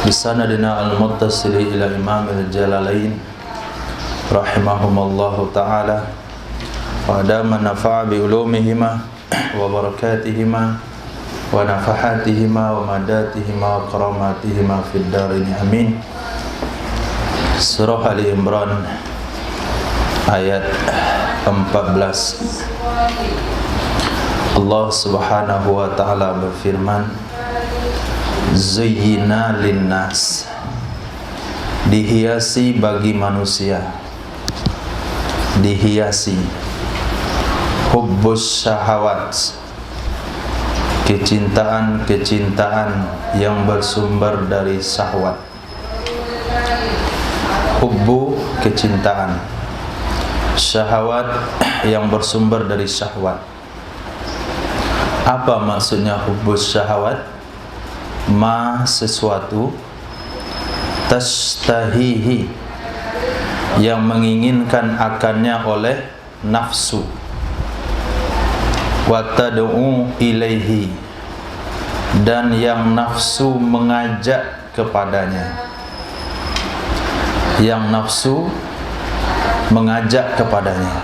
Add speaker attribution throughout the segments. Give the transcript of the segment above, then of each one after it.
Speaker 1: bisanadina al-muttasili ila imamil jalalain rahimahumallahu ta'ala wa adama nafa'a bi ulumihima wa barakatihima wa nafahatihima wa madatihima wa karamatihima fid darini amin. Surah Ali Imran ayat 14. Allah Subhanahu wa ta'ala berfirman, Zuyyina linnas, dihiasi bagi manusia, dihiasi hubbus syahawat, kecintaan-kecintaan yang bersumber dari syahwat. Hubbu kecintaan, syahwat yang bersumber dari syahwat. Apa maksudnya hubbus syahwat? Ma sesuatu tastahihi yang menginginkan akannya oleh nafsu, wa tad'u ilaihi dan yang nafsu mengajak kepadanya, yang nafsu mengajak kepadanya.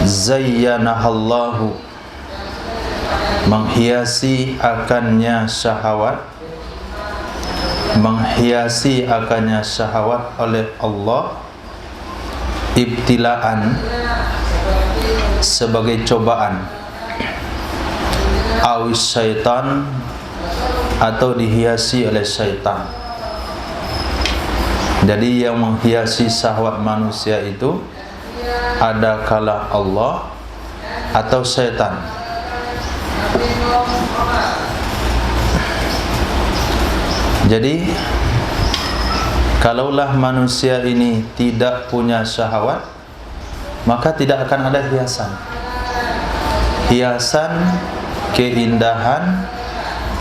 Speaker 1: Zayyanahallahu, menghiasi akannya syahwat, menghiasi akannya syahwat oleh Allah, ibtilaan, sebagai cobaan, awis syaitan, atau dihiasi oleh syaitan. Jadi yang menghiasi syahwat manusia itu ada kala Allah atau syaitan. Jadi kalaulah manusia ini tidak punya syahwat, maka tidak akan ada hiasan. Hiasan, keindahan,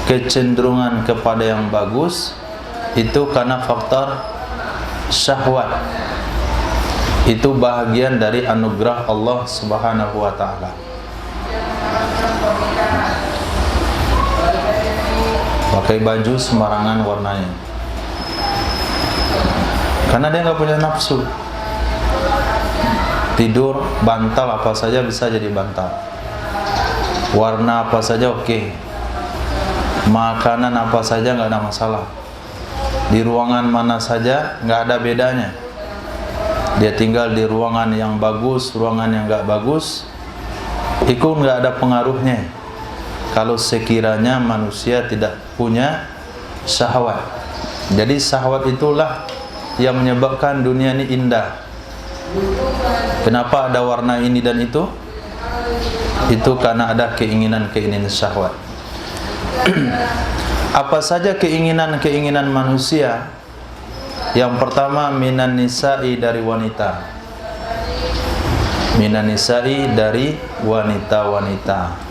Speaker 1: kecenderungan kepada yang bagus itu karena faktor syahwat. Itu bahagian dari anugerah Allah Subhanahu wa ta'ala. Pakai baju sembarangan warnanya karena dia nggak punya nafsu. Tidur bantal apa saja bisa jadi bantal, warna apa saja oke, makanan apa saja nggak ada masalah, di ruangan mana saja nggak ada bedanya. Dia tinggal di ruangan yang bagus, ruangan yang nggak bagus, itu nggak ada pengaruhnya kalau sekiranya manusia tidak punya syahwat. Jadi syahwat itulah yang menyebabkan dunia ini indah. Kenapa ada warna ini dan itu? Itu karena ada keinginan-keinginan syahwat. Apa saja keinginan-keinginan manusia? Yang pertama, minan nisa'i, dari wanita. Minan nisa'i, dari wanita-wanita.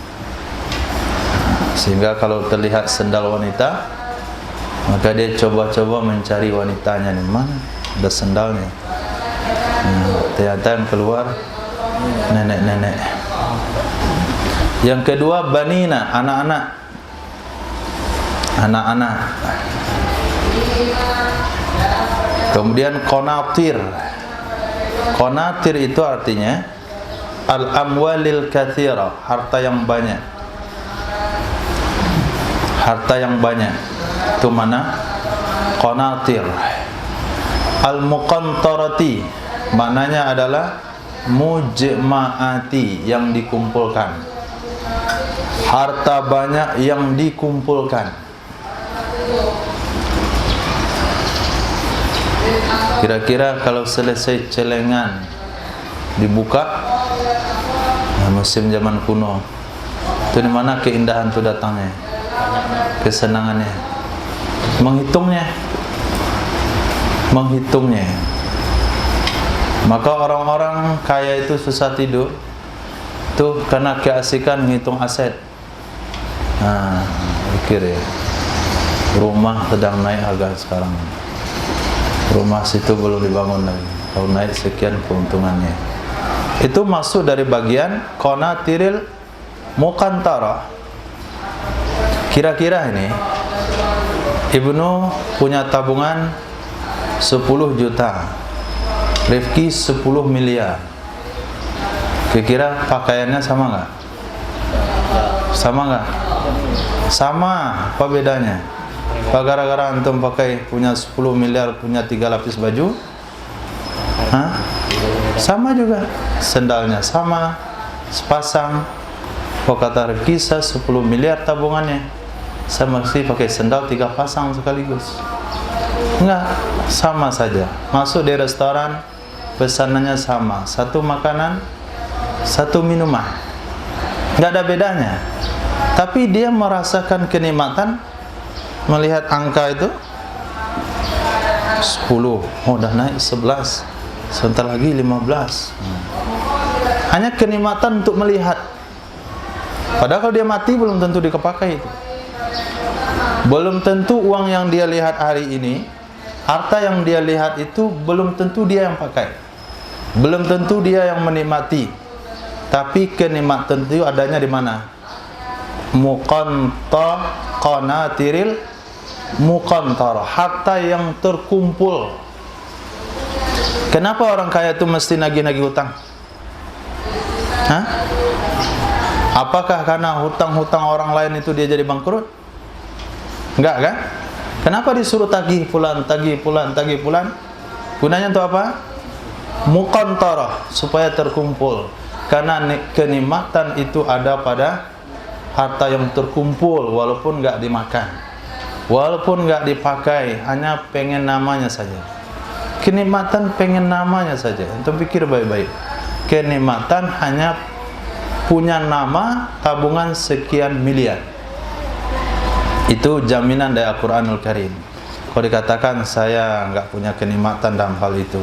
Speaker 1: Sehingga kalau terlihat sendal wanita, maka dia coba-coba mencari wanitanya nih, mana ada sendalnya. Ternyata yang keluar nenek-nenek. Yang kedua, banina, anak-anak. Anak-anak. Kemudian konatir. Konatir itu artinya al-amwalil katsira, harta yang banyak. Harta yang banyak itu mana? Qanatir. Al-muqantarati maknanya adalah mujma'ati, yang dikumpulkan. Harta banyak yang dikumpulkan. Kira-kira kalau selesai celengan dibuka, musim zaman kuno, itu di mana keindahan itu datangnya, kesenangannya, menghitungnya. Maka orang-orang kaya itu susah tidur tuh karena keasikan menghitung aset. Pikir ya, rumah sedang naik harga sekarang, rumah situ belum dibangun lagi, kalau naik sekian keuntungannya. Itu masuk dari bagian qanatiril muqantara. Kira-kira ini Ibnu punya tabungan 10 juta, Rifki 10 miliar. Kira-kira pakaiannya sama nggak? Sama nggak? Sama. Apa bedanya? Apa gara-gara antum pakai punya 10 miliar, punya 3 lapis baju? Hah? Sama juga. Sendalnya sama, sepasang. Kok kata Rifki 10 miliar tabungannya, saya mesti pakai sendal 3 pasang sekaligus. Enggak, sama saja. Masuk di restoran, pesanannya sama, satu makanan, satu minuman, enggak ada bedanya. Tapi dia merasakan kenikmatan melihat angka itu 10, oh udah naik 11, sebentar lagi 15. Hanya kenikmatan untuk melihat. Padahal kalau dia mati belum tentu dikepakai itu. Belum tentu uang yang dia lihat hari ini, harta yang dia lihat itu belum tentu dia yang pakai, belum tentu dia yang menikmati. Tapi kenikmatan itu adanya di mana? Qanatiril muqantar, harta yang terkumpul. Kenapa orang kaya itu mesti nagih-nagih hutang? Hah? Apakah karena hutang-hutang orang lain itu dia jadi bangkrut? Enggak kan? Kenapa disuruh tagih pulan, tagih pulan, tagih pulan? Gunanya untuk apa? Muqantarah, supaya terkumpul. Karena kenikmatan itu ada pada harta yang terkumpul, walaupun enggak dimakan, walaupun enggak dipakai, hanya pengen namanya saja. Kenikmatan pengen namanya saja. Antum pikir baik-baik. Kenikmatan hanya punya nama tabungan sekian miliar. Itu jaminan dari Al-Quranul Karim. Kalau dikatakan saya enggak punya kenikmatan dalam hal itu,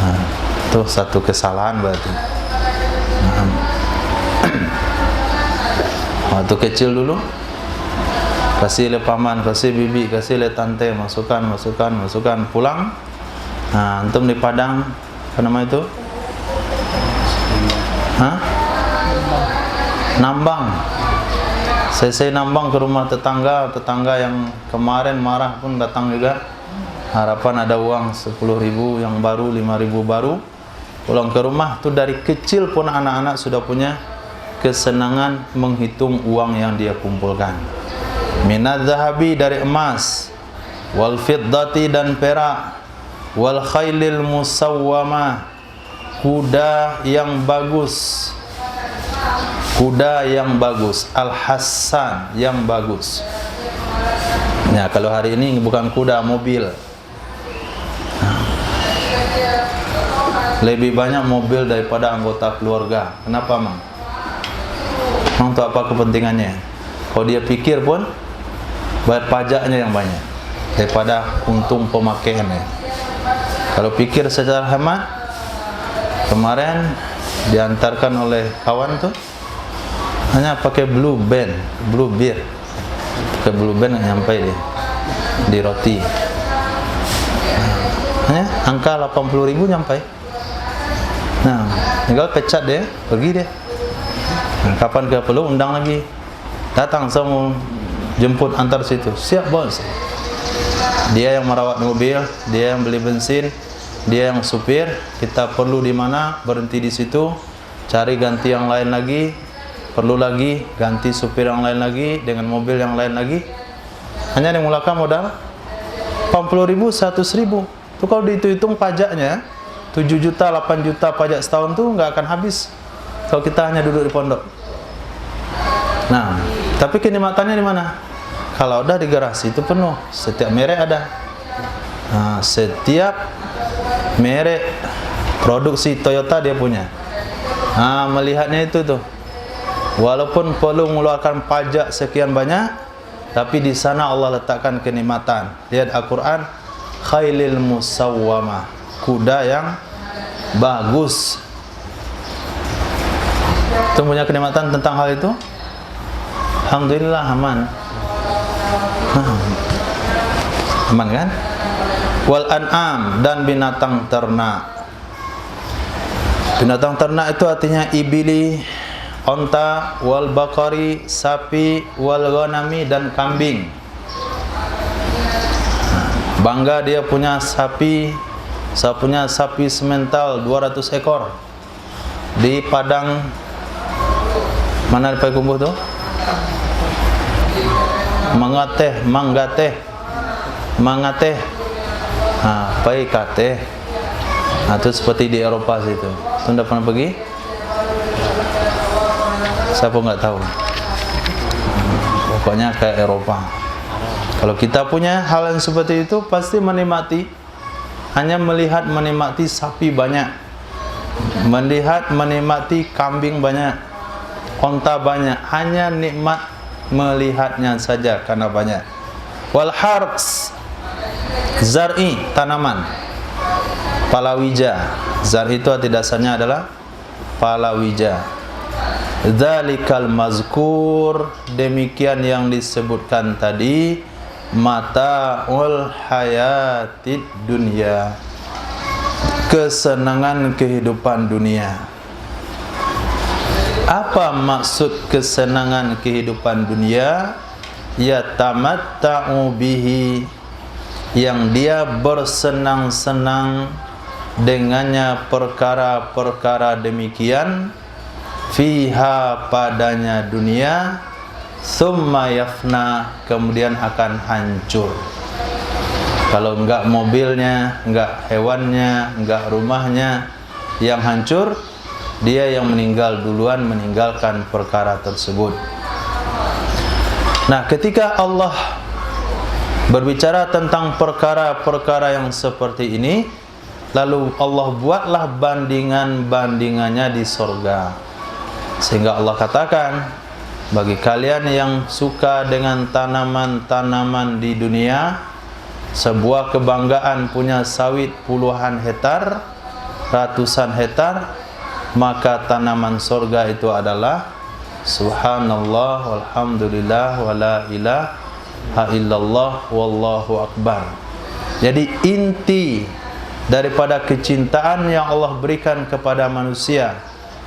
Speaker 1: nah, itu satu kesalahan berarti. Waktu kecil dulu, kasih le paman, kasih bibi, kasih le tante, masukkan, pulang. Nah, antum di Padang, apa nama itu? Hah? Nambang. Saya nambang ke rumah tetangga yang kemarin marah pun datang juga. Harapan ada uang 10.000 yang baru, 5.000 baru. Pulang ke rumah tuh dari kecil pun anak-anak sudah punya kesenangan menghitung uang yang dia kumpulkan. Minadz zahabi, dari emas, wal fiddati, dan perak, wal khailil musawwamah, kuda yang bagus, kuda yang bagus, al-hassan, yang bagus. Nah, kalau hari ini bukan kuda, mobil. Lebih banyak mobil daripada anggota keluarga. Kenapa, Mang? Untuk apa kepentingannya? Kalau dia pikir pun bayar pajaknya yang banyak daripada untung pemakaiannya. Kalau pikir secara hemat, kemarin diantarkan oleh kawan tuh hanya pakai blue band, blue beer, pakai blue band nyampe dia di roti. Hanya angka 80.000 nyampe. Nah, tinggal pecat deh, pergi deh. Nah, kapan ke perlu undang lagi, datang semua jemput antar situ. Siap bos. Dia yang merawat mobil, dia yang beli bensin, dia yang supir. Kita perlu di mana berhenti di situ, cari ganti yang lain lagi, perlu lagi ganti supir yang lain lagi dengan mobil yang lain lagi. Hanya dimulakan modal 80.000, 100.000. Itu kalau dihitung pajaknya 7 juta, 8 juta pajak setahun tuh nggak akan habis kalau kita hanya duduk di pondok. Nah, tapi kenikmatannya di mana? Kalau udah di garasi itu penuh, setiap merek ada. Nah, setiap merek produksi Toyota dia punya. Nah, melihatnya itu tuh, walaupun perlu mengeluarkan pajak sekian banyak, tapi di sana Allah letakkan kenikmatan. Lihat Al-Quran, khailil musawwamah, kuda yang bagus. Itu punya kenikmatan tentang hal itu. Alhamdulillah aman. Aman kan? Wal an'am, dan binatang ternak. Binatang ternak itu artinya ibili, onta, wal bakari, sapi, wal ghanami, dan kambing. Bangga dia punya sapi, saya punya sapi semental 200 ekor di padang mana di Payakumbuh tuh? Mangateh. Paikateh. Nah, itu seperti di Eropa situ. Anda pernah pergi? Siapa nggak tahu? Pokoknya kayak Eropa. Kalau kita punya hal yang seperti itu, pasti menikmati. Hanya melihat menikmati sapi banyak, menikmati kambing banyak, onta banyak. Hanya nikmat melihatnya saja karena banyak. Wal hars, zar'i, tanaman. Palawija, zar itu arti dasarnya adalah palawija. Dzalikal mazkur, demikian yang disebutkan tadi, mata'ul hayatid dunya, kesenangan kehidupan dunia. Apa maksud kesenangan kehidupan dunia? Yatamatta'u bihi, yang dia bersenang-senang dengannya perkara-perkara demikian, fiha, padanya dunia, summa yafna, kemudian akan hancur. Kalau enggak mobilnya, enggak hewannya, enggak rumahnya yang hancur, dia yang meninggal duluan, meninggalkan perkara tersebut. Nah, ketika Allah berbicara tentang perkara-perkara yang seperti ini, lalu Allah buatlah bandingan-bandingannya di sorga. Sehingga Allah katakan, bagi kalian yang suka dengan tanaman-tanaman di dunia, sebuah kebanggaan punya sawit puluhan hektar, ratusan hektar, maka tanaman sorga itu adalah subhanallah walhamdulillah wala ilaha illallah wallahu akbar. Jadi inti daripada kecintaan yang Allah berikan kepada manusia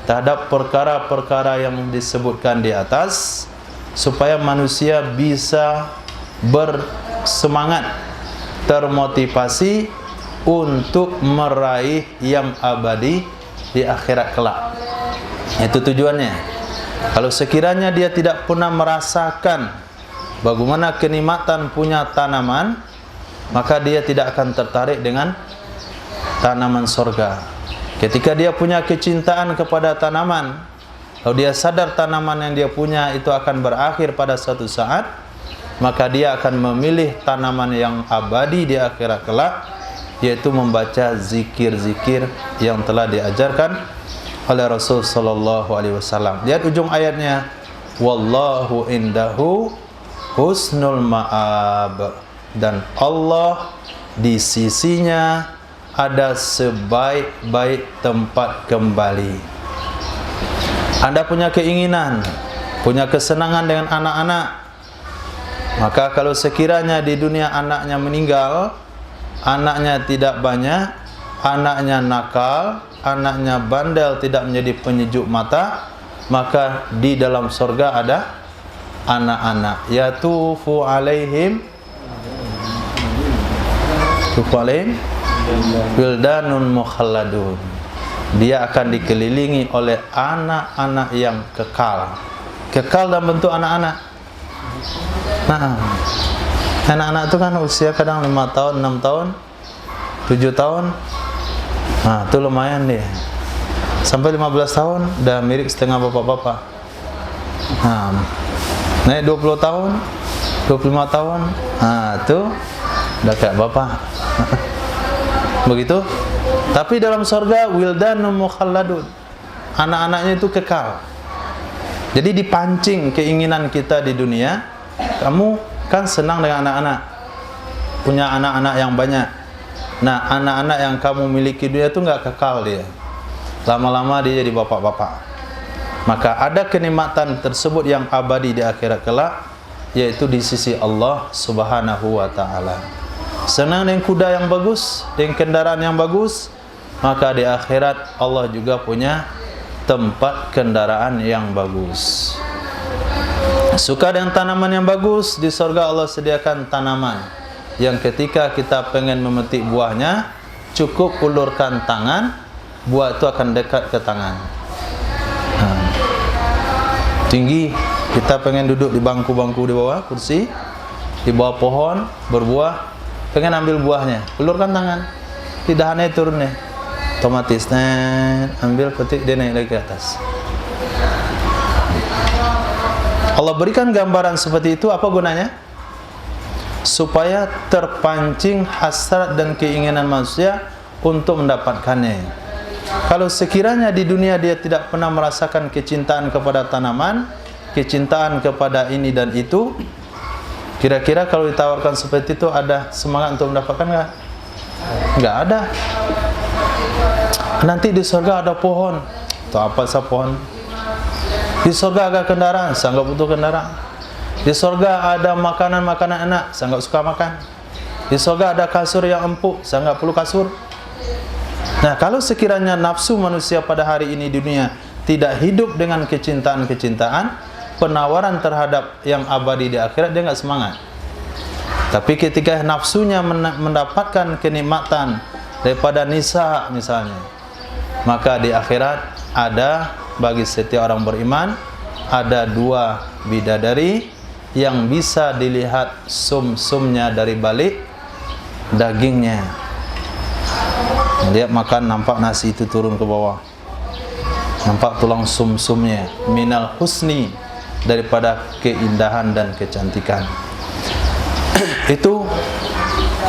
Speaker 1: terhadap perkara-perkara yang disebutkan di atas, supaya manusia bisa bersemangat, termotivasi untuk meraih yang abadi di akhirat kelak. Itu tujuannya. Kalau sekiranya dia tidak pernah merasakan bagaimana kenikmatan punya tanaman, maka dia tidak akan tertarik dengan tanaman sorga. Ketika dia punya kecintaan kepada tanaman, lalu dia sadar tanaman yang dia punya itu akan berakhir pada suatu saat, maka dia akan memilih tanaman yang abadi di akhirat kelak, yaitu membaca zikir-zikir yang telah diajarkan oleh Rasul sallallahu alaihi wasallam. Lihat ujung ayatnya, wallahu indahu husnul ma'ab, dan Allah di sisinya ada sebaik-baik tempat kembali. Anda punya keinginan, punya kesenangan dengan anak-anak, maka kalau sekiranya di dunia anaknya meninggal, anaknya tidak banyak, anaknya nakal, anaknya bandel, tidak menjadi penyejuk mata, maka di dalam surga ada anak-anak, yatufu alaihim wildanun mukhalladun, dia akan dikelilingi oleh anak-anak yang kekal dalam bentuk anak-anak. Nah, anak-anak itu kan usia kadang 5 tahun, 6 tahun, 7 tahun. Nah, itu lumayan deh. Sampai 15 tahun udah mirip setengah bapak-bapak. Nah, naik 20 tahun, 25 tahun. Nah, itu udah kayak bapak. Begitu. Tapi dalam surga wildanun mukhalladun, anak-anaknya itu kekal. Jadi dipancing keinginan kita di dunia. Kamu kan senang dengan anak-anak, punya anak-anak yang banyak. Nah, anak-anak yang kamu miliki dunia itu nggak kekal dia. Lama-lama dia jadi bapak-bapak. Maka ada kenikmatan tersebut yang abadi di akhirat kelak, yaitu di sisi Allah Subhanahu wa taala. Senang dengan kuda yang bagus, dengan kendaraan yang bagus, maka di akhirat Allah juga punya tempat kendaraan yang bagus. Suka dengan tanaman yang bagus, di surga Allah sediakan tanaman yang ketika kita pengen memetik buahnya, cukup ulurkan tangan, buah itu akan dekat ke tangan. Tinggi, kita pengen duduk di bangku-bangku di bawah kursi, di bawah pohon berbuah, pengen ambil buahnya, ulurkan tangan, tidak aneh turun nih, otomatis ambil petik, dia naik lagi ke atas. Allah berikan gambaran seperti itu, apa gunanya? Supaya terpancing hasrat dan keinginan manusia untuk mendapatkannya. Kalau sekiranya di dunia dia tidak pernah merasakan kecintaan kepada tanaman, kecintaan kepada ini dan itu, kira-kira kalau ditawarkan seperti itu ada semangat untuk mendapatkan enggak? Enggak ada. Nanti di surga ada pohon, atau apa sah pohon? Di surga ada kendaraan, saya enggak butuh kendaraan. Di surga ada makanan-makanan enak, saya enggak suka makan. Di surga ada kasur yang empuk, saya enggak perlu kasur. Nah, kalau sekiranya nafsu manusia pada hari ini di dunia tidak hidup dengan kecintaan-kecintaan, penawaran terhadap yang abadi di akhirat, dia enggak semangat. Tapi ketika nafsunya mendapatkan kenikmatan daripada nisa misalnya, maka di akhirat ada bagi setiap orang beriman ada 2 bidadari yang bisa dilihat sum-sumnya dari balik dagingnya. Lihat makan, nampak nasi itu turun ke bawah, nampak tulang sum-sumnya, minal husni, daripada keindahan dan kecantikan. Itu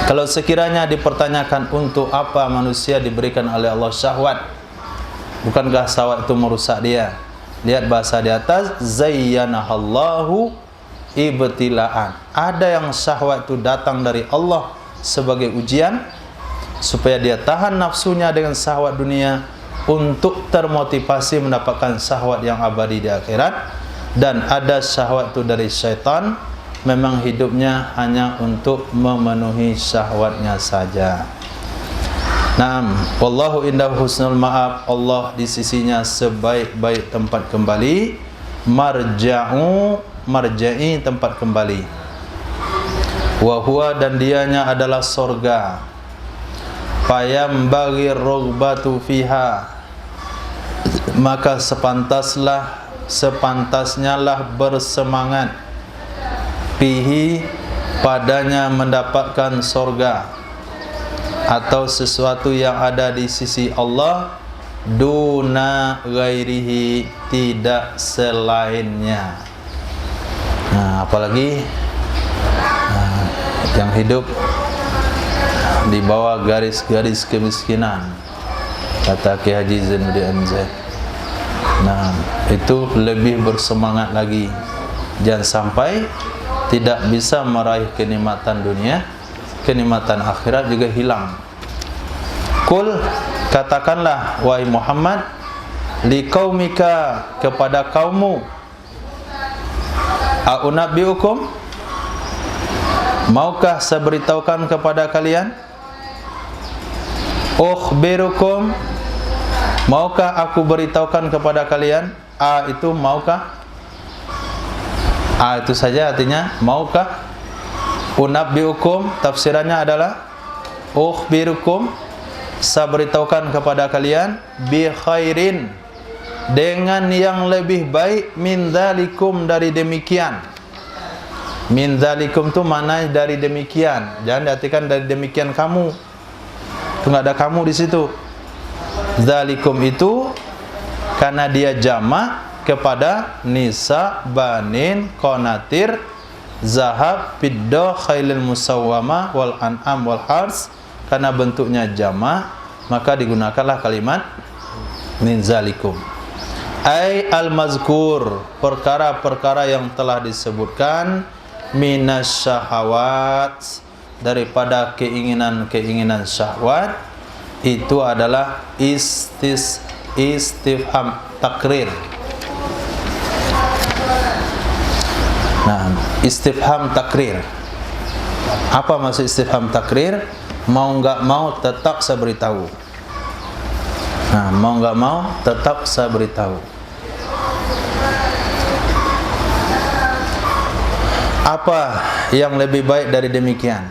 Speaker 1: kalau sekiranya dipertanyakan untuk apa manusia diberikan oleh Allah syahwat, bukankah syahwat itu merusak dia? Lihat bahasa di atas, zayyanahallahu ibtilaan. Ada yang syahwat itu datang dari Allah sebagai ujian, supaya dia tahan nafsunya dengan syahwat dunia untuk termotivasi mendapatkan syahwat yang abadi di akhirat. Dan ada syahwat itu dari syaitan, memang hidupnya hanya untuk memenuhi syahwatnya saja. Naam, wallahu indahu husnul ma'ab. Allah di sisinya sebaik-baik tempat kembali. Marja'i tempat kembali. Wa huwa, dan dianya adalah sorga. Payam bagi rogbatu fiha, maka sepantasnya lah bersemangat fihi, padanya mendapatkan sorga atau sesuatu yang ada di sisi Allah, duna ghairihi, tidak selainnya. Nah, apalagi yang hidup di bawah garis-garis kemiskinan, kata Ki Haji Zainuddin Anzar. Nah, itu lebih bersemangat lagi. Jangan sampai tidak bisa meraih kenikmatan dunia, kenikmatan akhirat juga hilang. Qul, katakanlah wahai Muhammad, liqaumika, kepada kaummu, a'unabbiukum, maukah saya beritahukan kepada kalian? Ukhbirukum, maukah aku beritahukan kepada kalian? Itu maukah? Itu saja artinya maukah. Unabbiukum tafsirannya adalah ukhbirukum, saya beritahukan kepada kalian, bi khairin, dengan yang lebih baik, min dzalikum, dari demikian. Min dzalikum itu mana dari demikian, jangan diartikan dari demikian kamu. Itu enggak ada kamu di situ. Dzalikum itu karena dia jamak kepada nisa, banin, qanatir, zahab, fiddah, khailil musawwamah, wal an'am wal hars. Karena bentuknya jamak, maka digunakanlah kalimat min zalikum. Ai al-mazkur, perkara-perkara yang telah disebutkan, minasyahawat, daripada keinginan-keinginan syahwat, itu adalah istifham takrir. Nah, istifham takrir. Apa maksud istifham takrir? Mau enggak mau tetap saya beritahu. Nah, mau enggak mau tetap saya beritahu. Apa yang lebih baik dari demikian?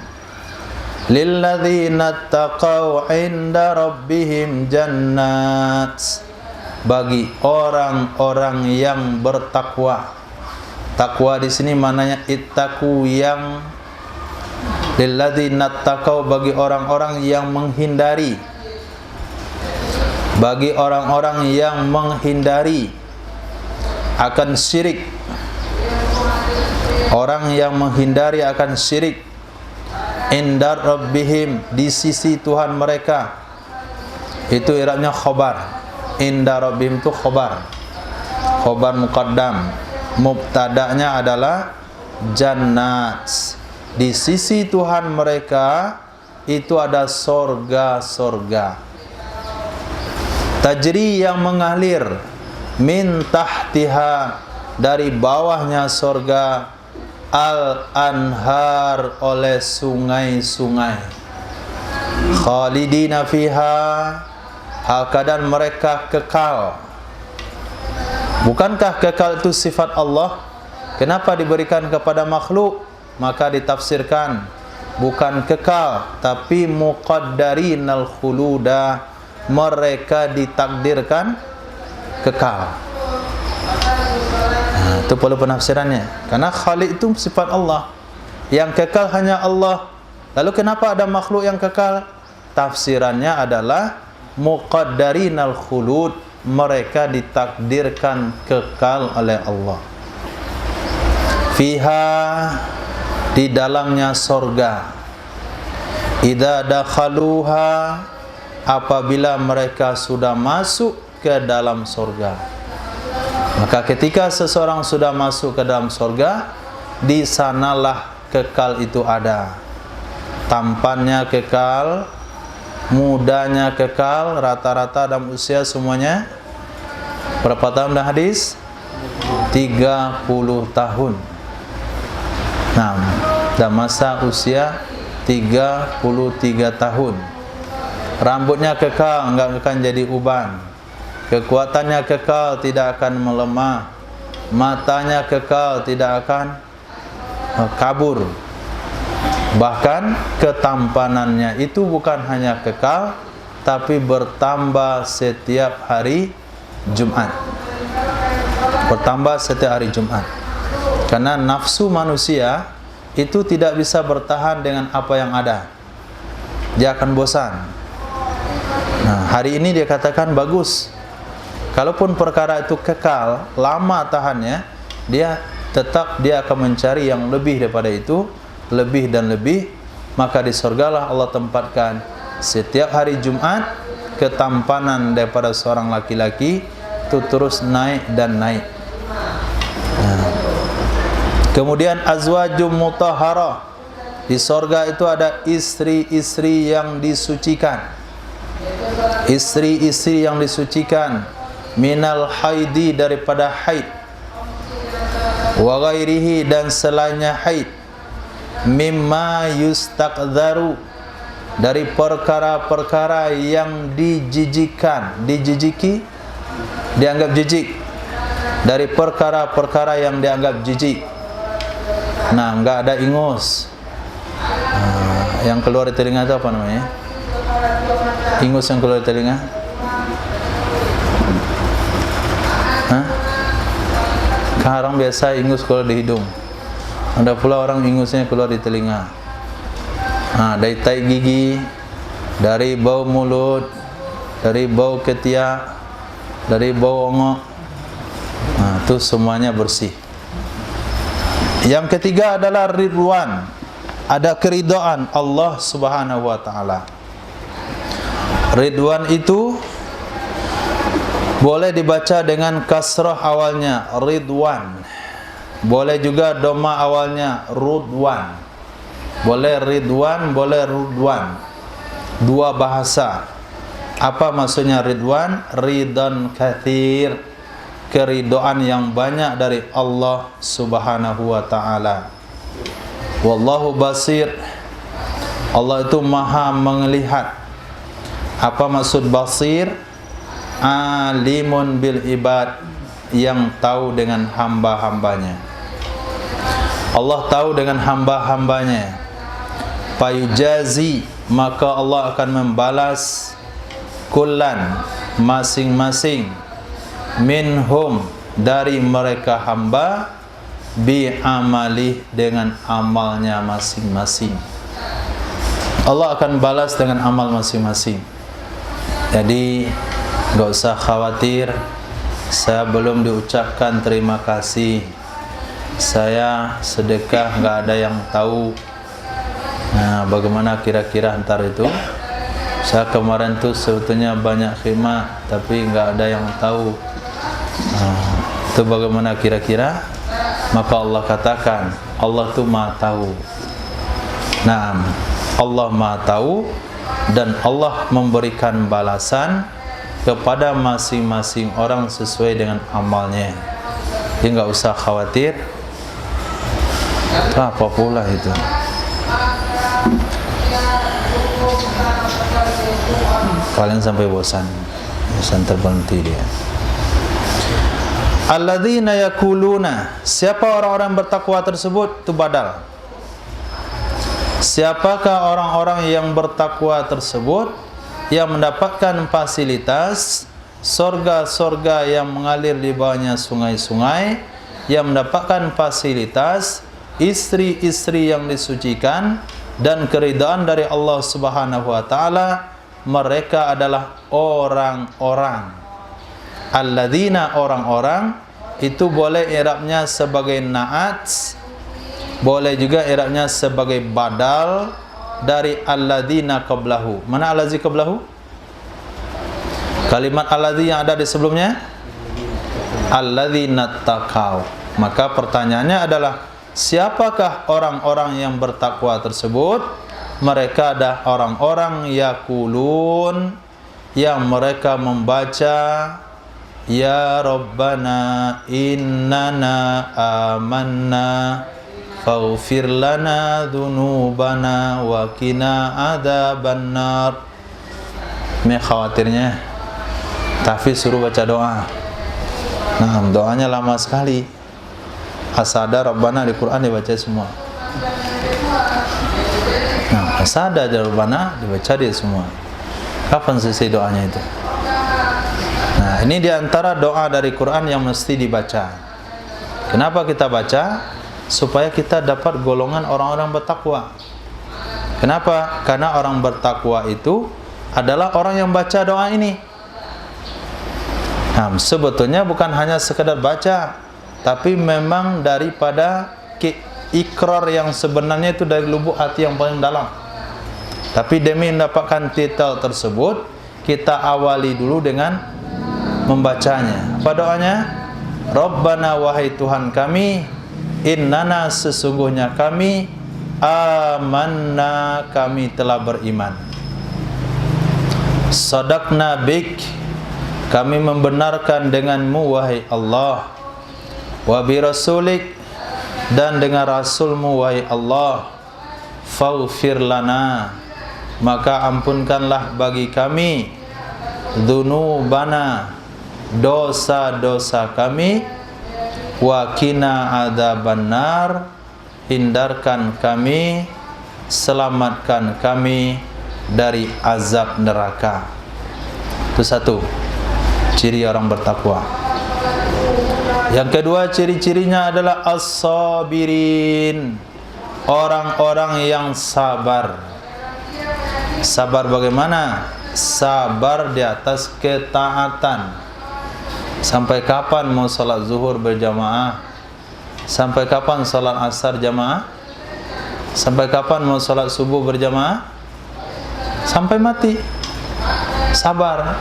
Speaker 1: lilladzina taqaw 'inda rabbihim jannat, bagi orang-orang yang bertakwa. Takwa di sini maknanya ittaqu, yang lilladzina taqaw, bagi orang-orang yang menghindari, bagi orang-orang yang menghindari akan syirik, orang yang menghindari akan syirik, inda rabbihim, di sisi Tuhan mereka. Itu i'rabnya khobar. Inda rabbihim itu khobar, khobar muqaddam. Mubtada'nya adalah jannat, di sisi Tuhan mereka itu ada sorga-sorga. Tajri, yang mengalir, min tahtiha, dari bawahnya sorga, al-anhar, oleh sungai-sungai. Khalidina fiha, hal keadaan mereka kekal. Bukankah kekal itu sifat Allah? Kenapa diberikan kepada makhluk? Maka ditafsirkan bukan kekal, tapi muqaddarinal khuluda, mereka ditakdirkan kekal. Nah, itu perlu penafsirannya. Karena Khaliq itu sifat Allah, yang kekal hanya Allah. Lalu kenapa ada makhluk yang kekal? Tafsirannya adalah muqaddarinal khulud, mereka ditakdirkan kekal oleh Allah. Fiha, di dalamnya sorga. Idza dakhaluha, apabila mereka sudah masuk ke dalam sorga. Maka ketika seseorang sudah masuk ke dalam sorga, di sanalah kekal itu ada. Tampannya kekal, mudanya kekal, rata-rata dalam usia semuanya berapa tahun dah hadis? 30 tahun. Nah, dan masa usia 33 tahun. Rambutnya kekal, enggak akan jadi uban. Kekuatannya kekal, tidak akan melemah. Matanya kekal, tidak akan kabur. Bahkan ketampanannya itu bukan hanya kekal, tapi bertambah setiap hari Jumat. Bertambah setiap hari Jumat. Karena nafsu manusia itu tidak bisa bertahan dengan apa yang ada. Dia akan bosan. Nah, hari ini dia katakan bagus. Kalaupun perkara itu kekal, lama tahannya, dia akan mencari yang lebih daripada itu, lebih dan lebih. Maka di surgalah Allah tempatkan setiap hari Jumat, ketampanan daripada seorang laki-laki itu terus naik dan naik. Nah. Kemudian azwajum mutahharah, di surga itu ada istri-istri yang disucikan. Istri-istri yang disucikan, minal haidi, daripada haid, wa ghairihi, dan selainnya haid, mimma yustaqdharu, dari perkara-perkara yang dijijikkan, dijijiki, dianggap jijik, dari perkara-perkara yang dianggap jijik. Nah, enggak ada ingus. Nah, yang keluar di telinga itu apa namanya? Ingus yang keluar di telinga? Hah? Sekarang biasa ingus keluar di hidung. Ada pula orang ingusnya keluar di telinga. Nah, dari tai gigi, dari bau mulut, dari bau ketiak, dari bau ongok. Nah, itu semuanya bersih. Yang ketiga adalah ridwan, ada keridhaan Allah Subhanahu wa taala. Ridwan itu boleh dibaca dengan kasrah awalnya ridwan, boleh juga dhamma awalnya rudwan. Boleh ridwan, boleh rudwan, dua bahasa. Apa maksudnya ridwan? Ridhan katsir, keridhaan yang banyak dari Allah Subhanahu wa taala. Wallahu basir, Allah itu maha melihat. Apa maksud basir? Alimun bil ibad, yang tahu dengan hamba-hambanya. Allah tahu dengan hamba-hambanya. Fayujazi, maka Allah akan membalas kullan, masing-masing, minhum, dari mereka hamba, bi amalih, dengan amalnya masing-masing. Allah akan balas dengan amal masing-masing. Jadi gak usah khawatir, saya belum diucapkan terima kasih, saya sedekah gak ada yang tahu. Nah, bagaimana kira-kira antar itu? Saya kemarin tuh sebetulnya banyak khidmat, tapi nggak ada yang tahu. Nah, itu bagaimana kira-kira? Maka Allah katakan, Allah tuh Maha tahu. Nah, Allah Maha tahu dan Allah memberikan balasan kepada masing-masing orang sesuai dengan amalnya. Jadi nggak usah khawatir. Apa pula itu? Kalian sampai bosan terberhenti dia. Alladzina yakuluna, siapa orang-orang bertakwa tersebut? Itu badal. Siapakah orang-orang yang bertakwa tersebut yang mendapatkan fasilitas sorga-sorga yang mengalir di bawahnya sungai-sungai, yang mendapatkan fasilitas istri-istri yang disucikan dan keridhaan dari Allah Subhanahu wa taala. Mereka adalah orang-orang. Alladzina, orang-orang, itu boleh i'rabnya sebagai na'at, boleh juga i'rabnya sebagai badal dari alladzina qablahu. Mana alladzi qablahu? Kalimat alladzi yang ada di sebelumnya, alladzina taqau. Maka pertanyaannya adalah, siapakah orang-orang yang bertakwa tersebut? Mereka adalah orang-orang yakulun, yang mereka membaca, ya Rabbana innana amanna faghfir lana dzunubana wa qina adzabannar. Ini khawatirnya tahfiz suruh baca doa. Nah, doanya lama sekali. Asada Rabbana di Quran dibaca semua. Nah, asada Rabbana dibaca dia semua. Kapan selesai doanya itu? Nah, ini diantara doa dari Quran yang mesti dibaca. Kenapa kita baca? Supaya kita dapat golongan orang-orang bertakwa. Kenapa? Karena orang bertakwa itu adalah orang yang baca doa ini. Nah, sebetulnya bukan hanya sekedar baca, tapi memang daripada ikrar yang sebenarnya itu dari lubuk hati yang paling dalam. Tapi demi mendapatkan titel tersebut, kita awali dulu dengan membacanya. Apa doanya? Rabbana, wahai Tuhan kami, innana, sesungguhnya kami, amanna, kami telah beriman. Sadaqna bik, kami membenarkan denganmu wahai Allah. Wa bi rasulik, dan dengan Rasulmu wahai Allah. Faghfir lana, maka ampunkanlah bagi kami, dzunubana, dosa-dosa kami, wa qina adzabannar, hindarkan kami, selamatkan kami dari azab neraka. Itu satu ciri orang bertakwa. Yang kedua, ciri-cirinya adalah as-sabirin, orang-orang yang sabar. Sabar bagaimana? Sabar di atas ketaatan. Sampai kapan mau salat zuhur berjamaah? Sampai kapan salat asar jamaah? Sampai kapan mau salat subuh berjamaah? Sampai mati. Sabar.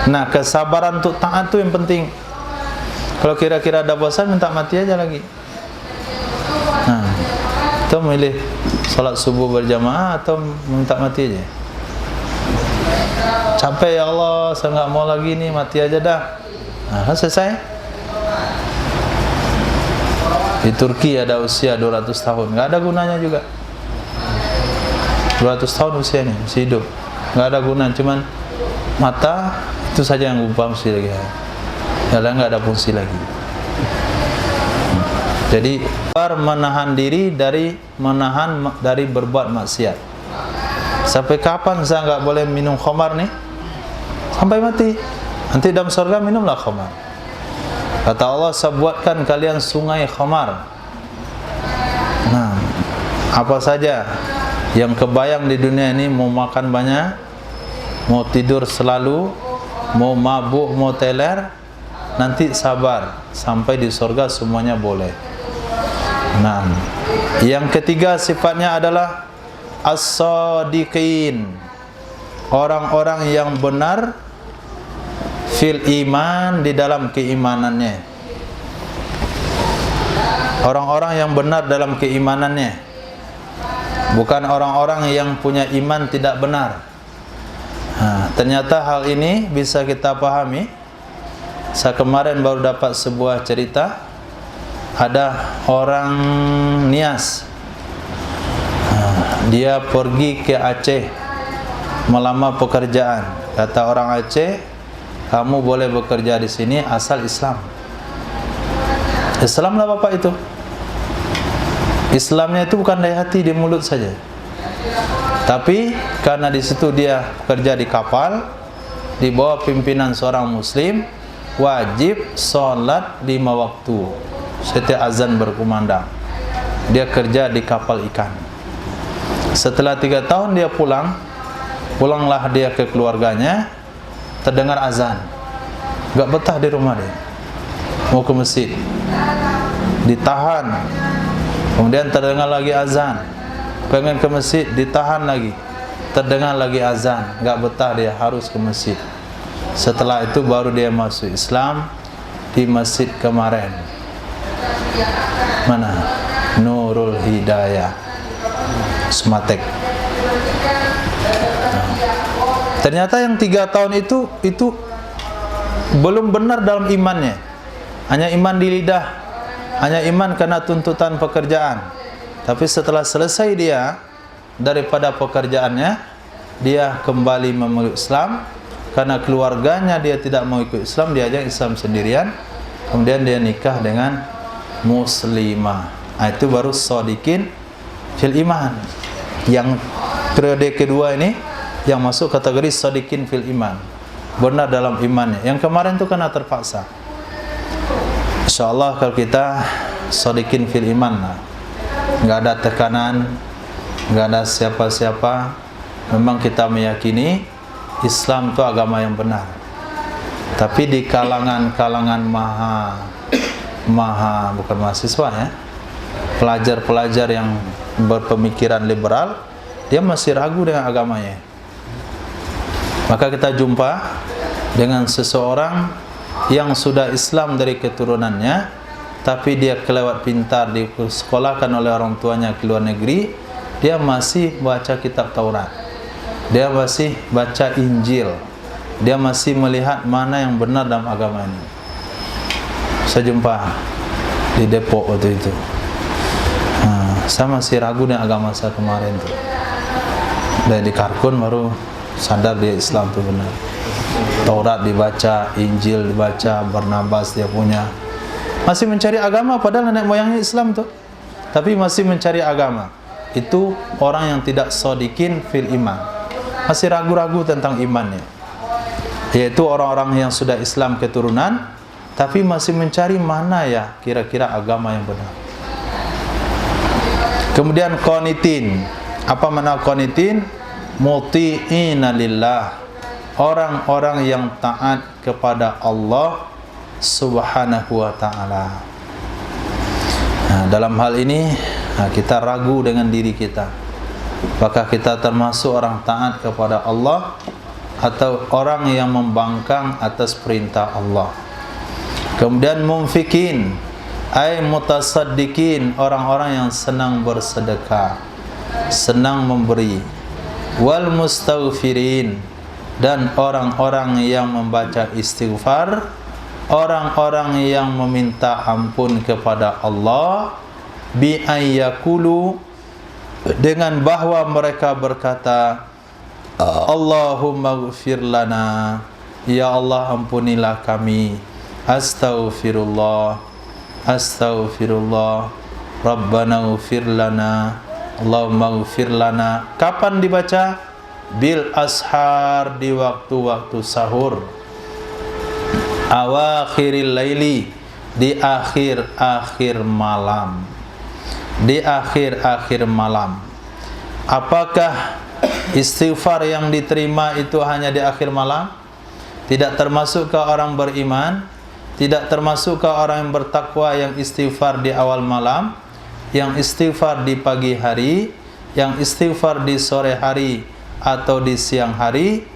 Speaker 1: Nah, kesabaran untuk taat itu yang penting. Kalau kira-kira ada bosan, minta mati aja lagi. Nah, kita milih salat subuh berjamaah atau minta mati aja. Capek ya Allah, saya nggak mau lagi nih, mati aja dah. Nah, selesai. Di Turki ada usia 200 tahun, nggak ada gunanya juga. 200 tahun usianya, masih hidup, nggak ada gunanya, cuman mata itu saja yang berfungsi lagi. Yang lain nggak ada fungsi lagi. Jadi sabar menahan diri dari berbuat maksiat. Sampai kapan saya nggak boleh minum khamar nih? Sampai mati. Nanti dalam surga minumlah khamar. Kata Allah, saya buatkan kalian sungai khamar. Nah, apa saja yang kebayang di dunia ini, mau makan banyak, mau tidur selalu, mau mabuk, mau teler, nanti sabar sampai di surga semuanya boleh. Nah, yang ketiga sifatnya adalah as-sadiqin, orang-orang yang benar fil iman, di dalam keimanannya. Orang-orang yang benar dalam keimanannya, bukan orang-orang yang punya iman tidak benar. Nah, ternyata hal ini bisa kita pahami. Saya kemarin baru dapat sebuah cerita. Ada orang Nias, dia pergi ke Aceh melamar pekerjaan. Kata orang Aceh, kamu boleh bekerja di sini asal Islam. Islam lah bapak itu. Islamnya itu bukan dari hati, di mulut saja. Tapi karena di situ dia kerja di kapal, di bawah pimpinan seorang Muslim, wajib sholat 5 waktu setiap azan berkumandang. Dia kerja di kapal ikan. Setelah 3 tahun dia pulanglah dia ke keluarganya. Terdengar azan, gak betah di rumah dia, mau ke masjid, ditahan. Kemudian terdengar lagi azan, pengen ke masjid, ditahan lagi. Terdengar lagi azan, gak betah dia, harus ke masjid. Setelah itu baru dia masuk Islam di masjid kemarin. Mana? Nurul Hidayah, Sematek. Ternyata yang 3 tahun itu belum benar dalam imannya. Hanya iman di lidah, hanya iman karena tuntutan pekerjaan. Tapi setelah selesai dia daripada pekerjaannya, dia kembali memeluk Islam. Karena keluarganya dia tidak mau ikut Islam, dia ajak Islam sendirian. Kemudian dia nikah dengan muslimah. Itu baru shadiqin fil iman. Yang periode kedua ini yang masuk kategori shadiqin fil iman, benar dalam imannya. Yang kemarin itu karena terpaksa. InsyaAllah kalau kita shadiqin fil iman lah, nggak ada tekanan, nggak ada siapa-siapa. Memang kita meyakini Islam itu agama yang benar. Tapi di kalangan bukan mahasiswa ya, pelajar-pelajar yang berpemikiran liberal, dia masih ragu dengan agamanya. Maka kita jumpa dengan seseorang yang sudah Islam dari keturunannya, tapi dia kelewat pintar, disekolahkan oleh orang tuanya ke luar negeri, dia masih baca kitab Taurat, dia masih baca Injil, dia masih melihat mana yang benar dalam agama ini. Saya jumpa di Depok waktu itu. Saya masih ragu dengan agama saya kemarin tuh. Dan di Karkun baru sadar dia Islam itu benar. Taurat dibaca, Injil dibaca, Barnabas dia punya. Masih mencari agama padahal nenek moyangnya Islam tuh. Tapi masih mencari agama. Itu orang yang tidak shadiqin fil iman. Masih ragu-ragu tentang imannya. Yaitu orang-orang yang sudah Islam keturunan tapi masih mencari mana ya kira-kira agama yang benar. Kemudian qanitin. Apa makna qanitin? Muti'ina lillah, orang-orang yang taat kepada Allah Subhanahu wa ta'ala. Nah, dalam hal ini kita ragu dengan diri kita. Apakah kita termasuk orang taat kepada Allah atau orang yang membangkang atas perintah Allah? Kemudian munfikin, ay mutasaddiqin, orang-orang yang senang bersedekah, senang memberi. Wal mustaghfirin, dan orang-orang yang membaca istighfar, orang-orang yang meminta ampun kepada Allah, bi ayyakulu, dengan bahwa mereka berkata, Allahumma ghfir lana, ya Allah ampunilah kami, astaghfirullah, astaghfirullah, Rabbana ighfir lana, Allahumma ighfir lana. Kapan dibaca? Bil ashar, di waktu-waktu sahur. Awakhiril laili, di akhir-akhir malam. Di akhir-akhir malam. Apakah istighfar yang diterima itu hanya di akhir malam? Tidak termasuk ke orang beriman? Tidak termasuk ke orang yang bertakwa yang istighfar di awal malam, yang istighfar di pagi hari, yang istighfar di sore hari atau di siang hari?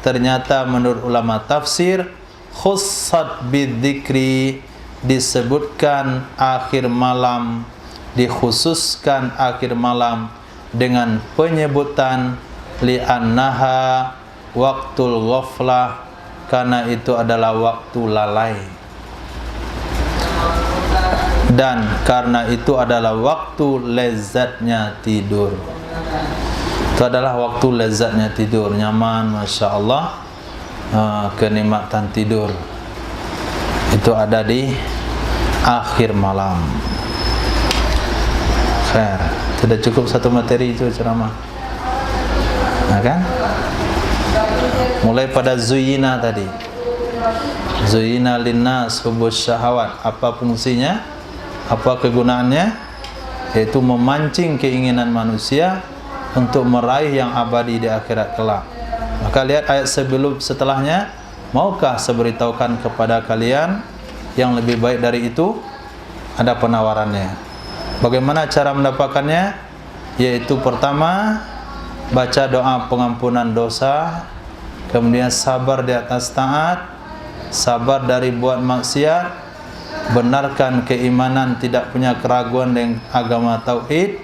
Speaker 1: Ternyata menurut ulama tafsir, khussat bidzikri, disebutkan akhir malam, dikhususkan akhir malam dengan penyebutan li'annaha waktul ghaflah, karena itu adalah waktu lalai, dan karena itu adalah waktu lezatnya tidur. Itu adalah waktu lezatnya tidur, nyaman, Masya Allah. Kenikmatan tidur itu ada di akhir malam. Khair. Tidak cukup satu materi itu ceramah, nah, kan? Mulai pada zuyina tadi, zuyina linnas hubbus syahawat. Apa fungsinya? Apa kegunaannya? Yaitu memancing keinginan manusia untuk meraih yang abadi di akhirat kelak. Maka lihat ayat setelahnya. Maukah saya beritahukan kepada kalian yang lebih baik dari itu? Ada penawarannya. Bagaimana cara mendapatkannya? Yaitu pertama, baca doa pengampunan dosa, kemudian sabar di atas taat, sabar dari buat maksiat, benarkan keimanan, tidak punya keraguan dengan agama tauhid,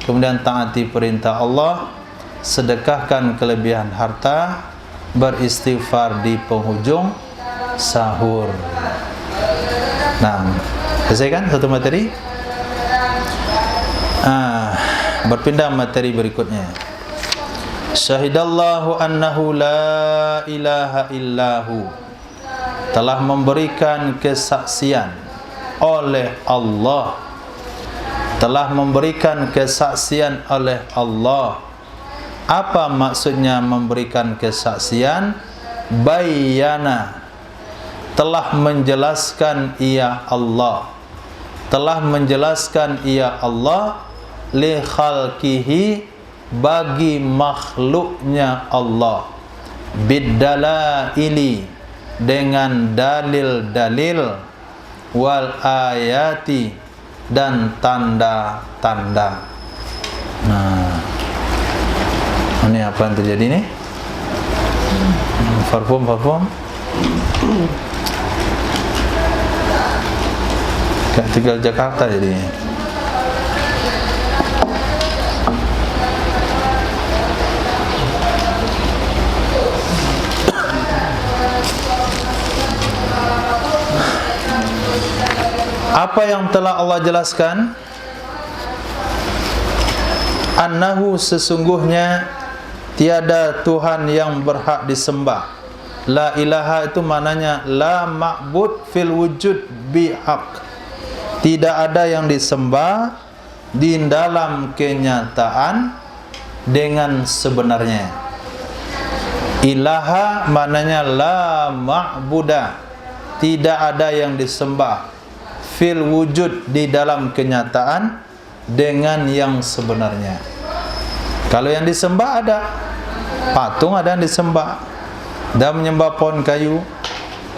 Speaker 1: kemudian taati perintah Allah, sedekahkan kelebihan harta, beristighfar di penghujung sahur. Nah, selesai kan satu materi? Berpindah materi berikutnya. Syahidallahu annahu la ilaha illahu, telah memberikan kesaksian oleh Allah, telah memberikan kesaksian oleh Allah. Apa maksudnya memberikan kesaksian? Bayyana, telah menjelaskan ia Allah, telah menjelaskan ia Allah li khalqihi, bagi makhluknya Allah, biddalaili, dengan dalil-dalil, wal ayati, dan tanda-tanda. Nah, ini apa yang terjadi nih? Parfum. Kayak tinggal Jakarta jadinya. Apa yang telah Allah jelaskan? Annahu, sesungguhnya tiada Tuhan yang berhak disembah. La ilaha itu maknanya la ma'bud fil wujud bihaq. Tidak ada yang disembah di dalam kenyataan dengan sebenarnya. Ilaha maknanya la ma'buda, tidak ada yang disembah fil wujud, di dalam kenyataan dengan yang sebenarnya. Kalau yang disembah ada patung, ada yang disembah, dan menyembah pohon kayu.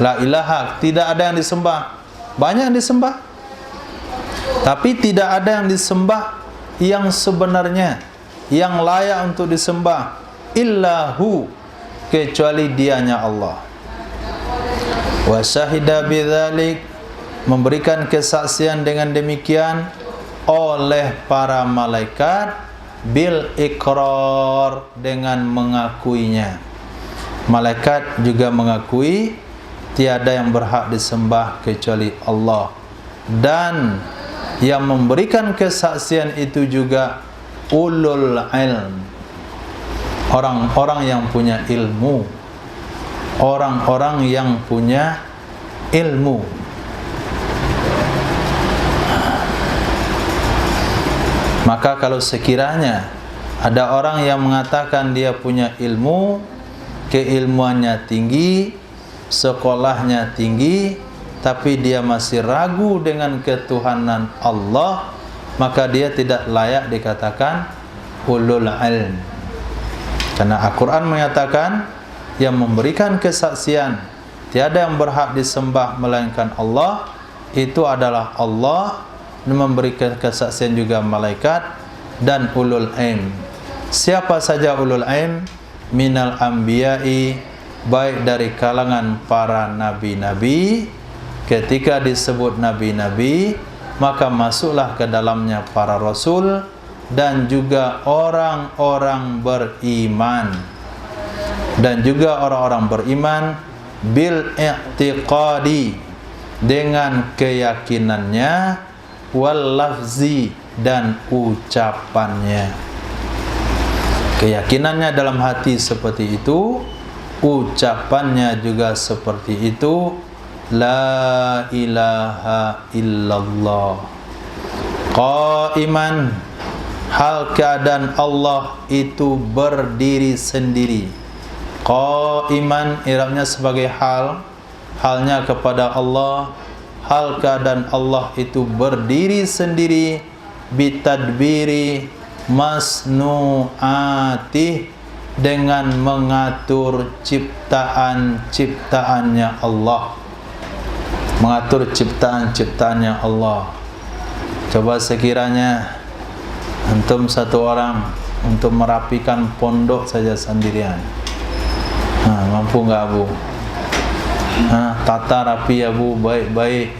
Speaker 1: La ilaha, tidak ada yang disembah. Banyak yang disembah, tapi tidak ada yang disembah yang sebenarnya, yang layak untuk disembah, illahu, kecuali dianya Allah. Wa syahida bidzalik, memberikan kesaksian dengan demikian oleh para malaikat, bil iqrar, dengan mengakuinya. Malaikat juga mengakui tiada yang berhak disembah kecuali Allah, dan yang memberikan kesaksian itu juga ulul ilm, orang-orang yang punya ilmu, orang-orang yang punya ilmu. Maka kalau sekiranya ada orang yang mengatakan dia punya ilmu, keilmuannya tinggi, sekolahnya tinggi, tapi dia masih ragu dengan ketuhanan Allah, maka dia tidak layak dikatakan ulul ilm. Karena Al-Quran menyatakan yang memberikan kesaksian tiada yang berhak disembah melainkan Allah, itu adalah Allah, dan memberikan kesaksian juga malaikat dan ulul ilm. Siapa saja ulul ilm? Minal anbiya'i, baik dari kalangan para nabi-nabi. Ketika disebut nabi-nabi, maka masuklah ke dalamnya para rasul dan juga orang-orang beriman. Dan juga orang-orang beriman bil i'tiqadi, dengan keyakinannya, wal lafzi, dan ucapannya. Keyakinannya dalam hati seperti itu, ucapannya juga seperti itu. La ilaha illallah. Qaiman, hal keadaan Allah itu berdiri sendiri. Qaiman i'rabnya sebagai hal, halnya kepada Allah, hal keadaan Allah itu berdiri sendiri, bitadbiri masnu'atih, dengan mengatur ciptaan-ciptaannya Allah. Mengatur ciptaan-ciptaannya Allah. Coba sekiranya antum satu orang untuk merapikan pondok saja sendirian, mampu nggak Bu? Tata rapi ya Bu, baik-baik.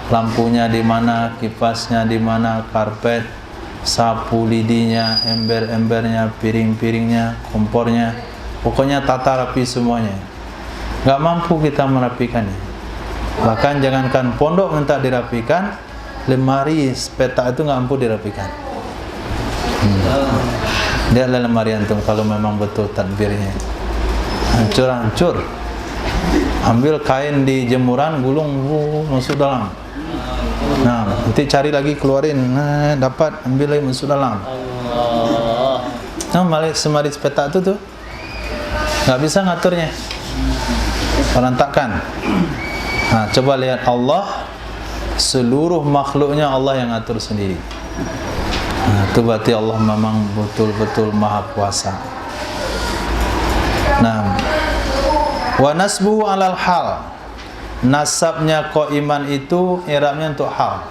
Speaker 1: Lampunya di mana, kipasnya di mana, karpet, sapu lidinya, ember-embernya, piring-piringnya, kompornya, pokoknya tata rapi semuanya. Nggak mampu kita merapikannya. Bahkan jangankan pondok minta dirapikan, lemari peta itu nggak mampu dirapikan. Lihatlah lemari antum kalau memang betul tadbirnya. Hancur-hancur. Ambil kain di jemuran, gulung, masuk dalam. Nah, nanti cari lagi, keluarin, dapat, ambil lagi, masuk dalam. Nah, malah semari peta itu tuh nggak bisa ngaturnya, berantakan. Nah, coba lihat Allah, seluruh makhluknya Allah yang ngatur sendiri. Nah, itu berarti Allah memang betul-betul maha kuasa. Nah, wa nasbuhu alal hal, nasabnya qaiman itu i'rabnya untuk hal.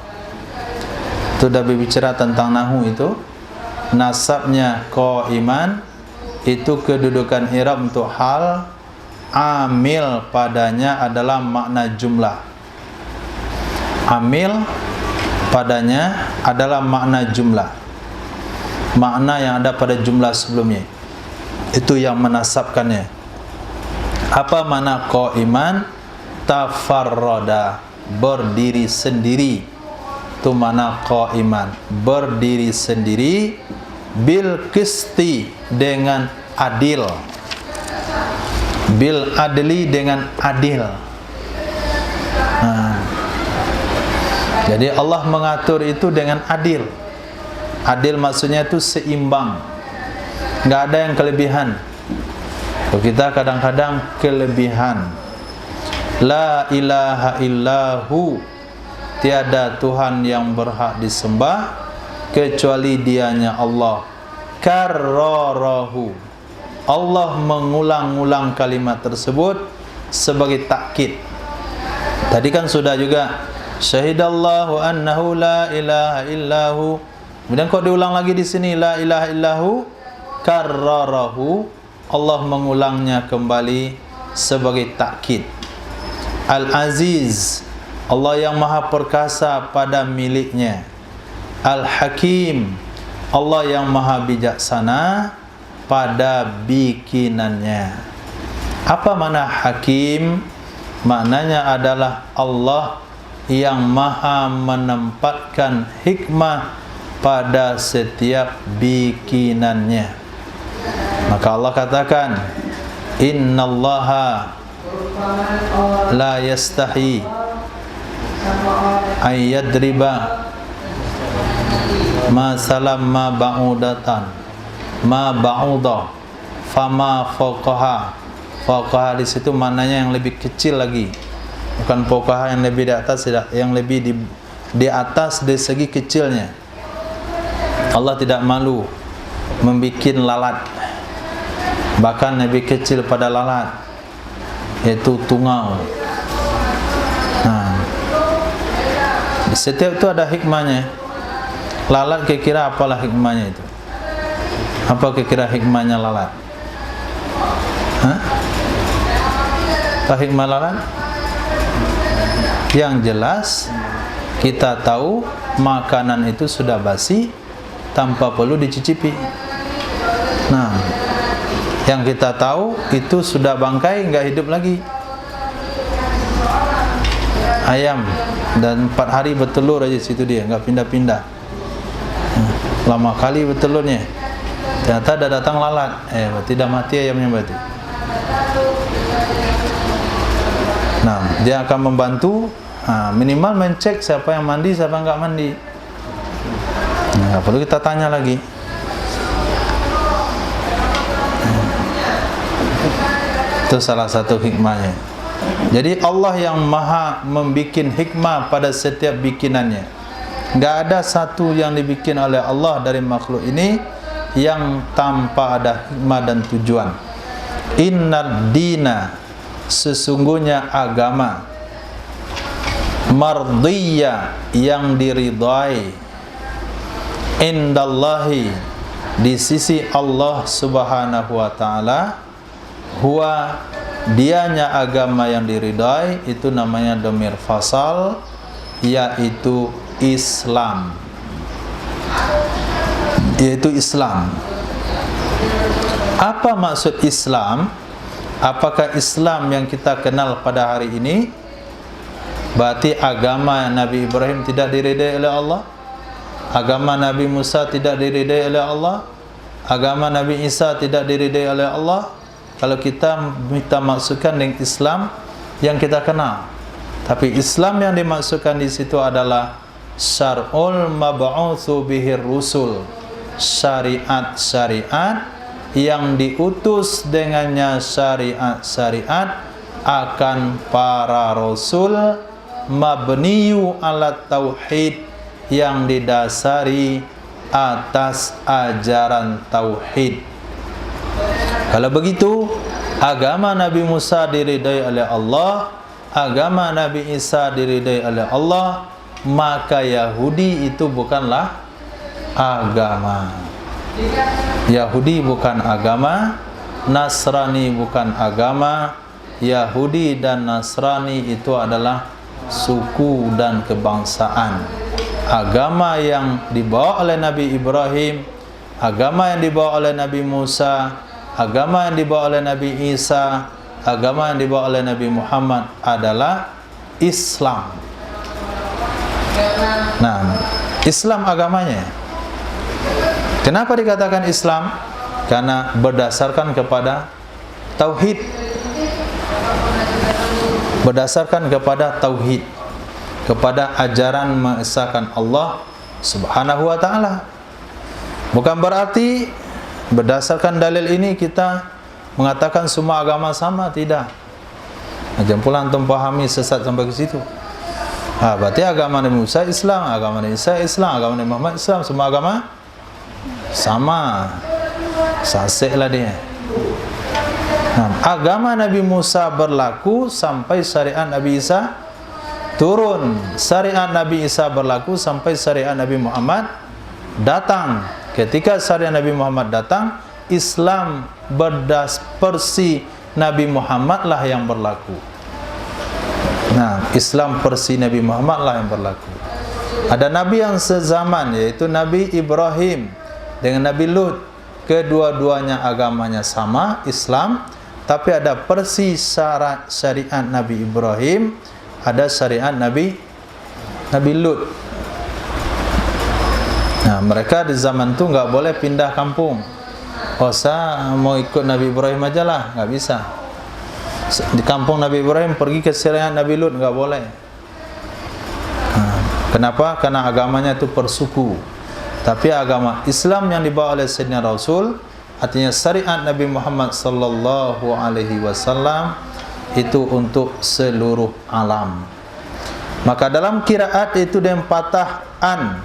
Speaker 1: Itu sudah berbicara tentang nahu itu. Nasabnya qaiman itu kedudukan i'rab untuk hal, amil padanya adalah makna jumlah. Amil padanya adalah makna jumlah, makna yang ada pada jumlah sebelumnya, itu yang menasabkannya. Apa makna qaiman? Tafarrada, berdiri sendiri. Itu makna qaiman, berdiri sendiri. Bil qisti, dengan adil. Bil adli, dengan adil. Jadi Allah mengatur itu dengan adil. Adil maksudnya itu seimbang, nggak ada yang kelebihan. Kalau kita kadang-kadang kelebihan. La ilaha illahu, tiada Tuhan yang berhak disembah kecuali Dianya Allah. Karrarahu, Allah mengulang-ulang kalimat tersebut sebagai takkid. Tadi kan sudah juga syahidallahu annahu la ilaha illahu. Kemudian kok diulang lagi di sini la ilaha illahu, karrarahu, Allah mengulangnya kembali sebagai takkid. Al-Aziz, Allah yang maha perkasa pada miliknya. Al-Hakim, Allah yang maha bijaksana pada bikinannya. Apa makna hakim? Maknanya adalah Allah yang maha menempatkan hikmah pada setiap bikinannya. Maka Allah katakan, innallaha la yastahi ayyadriba ma salam ma ba'udatan, ma ba'udah, fama fawqaha. Fawqaha di situ maknanya yang lebih kecil lagi, bukan fawqaha yang lebih di atas, tidak, yang lebih di atas dari segi kecilnya. Allah tidak malu membuat lalat, bahkan lebih kecil pada lalat, yaitu tungau. Nah, setiap itu ada hikmahnya. Lalat kira-kira apalah hikmahnya itu? Apa kira-kira hikmahnya lalat? Hah? Apa hikmah lalat? Yang jelas kita tahu makanan itu sudah basi tanpa perlu dicicipi. Nah, yang kita tahu itu sudah bangkai, enggak hidup lagi. Ayam dan 4 hari bertelur aja situ dia, enggak pindah-pindah. Lama kali bertelurnya. Ternyata dah datang lalat. Berarti dah mati ayamnya berarti. Nah, dia akan membantu minimal mencek siapa yang mandi, siapa yang enggak mandi. Nah, perlu kita tanya lagi. Itu salah satu hikmahnya. Jadi Allah yang maha membikin hikmah pada setiap bikinannya. Enggak ada satu yang dibikin oleh Allah dari makhluk ini yang tanpa ada hikmah dan tujuan. Innad dina, sesungguhnya agama, mardiyya, yang diridai, indallahi, di sisi Allah subhanahu wa ta'ala, huwa, dianya agama yang diridai, itu namanya dhamir fasal, yaitu Islam, yaitu Islam. Apa maksud Islam? Apakah Islam yang kita kenal pada hari ini? Berarti agama Nabi Ibrahim tidak diridai oleh Allah, agama Nabi Musa tidak diridai oleh Allah, agama Nabi Isa tidak diridai oleh Allah. Kalau kita minta maksudkan dengan Islam yang kita kenal. Tapi Islam yang dimaksudkan di situ adalah syar'ul mab'utsu bihir rusul, syariat-syariat yang diutus dengannya syariat-syariat akan para rasul, mabniyu ala tauhid, yang didasari atas ajaran tauhid. Kalau begitu, agama Nabi Musa diridai oleh Allah, agama Nabi Isa diridai oleh Allah, maka Yahudi itu bukanlah agama. Yahudi bukan agama, Nasrani bukan agama. Yahudi dan Nasrani itu adalah suku dan kebangsaan. Agama yang dibawa oleh Nabi Ibrahim, agama yang dibawa oleh Nabi Musa, agama yang dibawa oleh Nabi Isa, agama yang dibawa oleh Nabi Muhammad adalah Islam. Nah, Islam agamanya. Kenapa dikatakan Islam? Karena berdasarkan kepada tauhid. Berdasarkan kepada tauhid, kepada ajaran mengesahkan Allah Subhanahu wa ta'ala. Bukan berarti berdasarkan dalil ini kita mengatakan semua agama sama, tidak. Jangan pula antum pahami sesat sampai ke situ. Berarti agama Nabi Musa Islam, agama Nabi Isa Islam, agama Nabi Muhammad Islam, semua agama sama. Saseklah dia. Nah, agama Nabi Musa berlaku sampai syariat Nabi Isa turun. Syariat Nabi Isa berlaku sampai syariat Nabi Muhammad datang. Ketika syariat Nabi Muhammad datang, Islam versi Nabi Muhammad lah yang berlaku. Nah, Islam versi Nabi Muhammad lah yang berlaku. Ada Nabi yang sezaman, yaitu Nabi Ibrahim dengan Nabi Lut. Kedua-duanya agamanya sama, Islam. Tapi ada versi syariat Nabi Ibrahim, ada syariat Nabi Lut. Nah, mereka di zaman itu nggak boleh pindah kampung. Saya mau ikut Nabi Ibrahim aja lah, nggak bisa. Di kampung Nabi Ibrahim pergi ke syariat Nabi Lut, nggak boleh. Kenapa? Karena agamanya itu persuku. Tapi agama Islam yang dibawa oleh Sayyidina Rasul, artinya syariat Nabi Muhammad sallallahu alaihi wasallam, itu untuk seluruh alam. Maka dalam qiraat itu dengan patah an,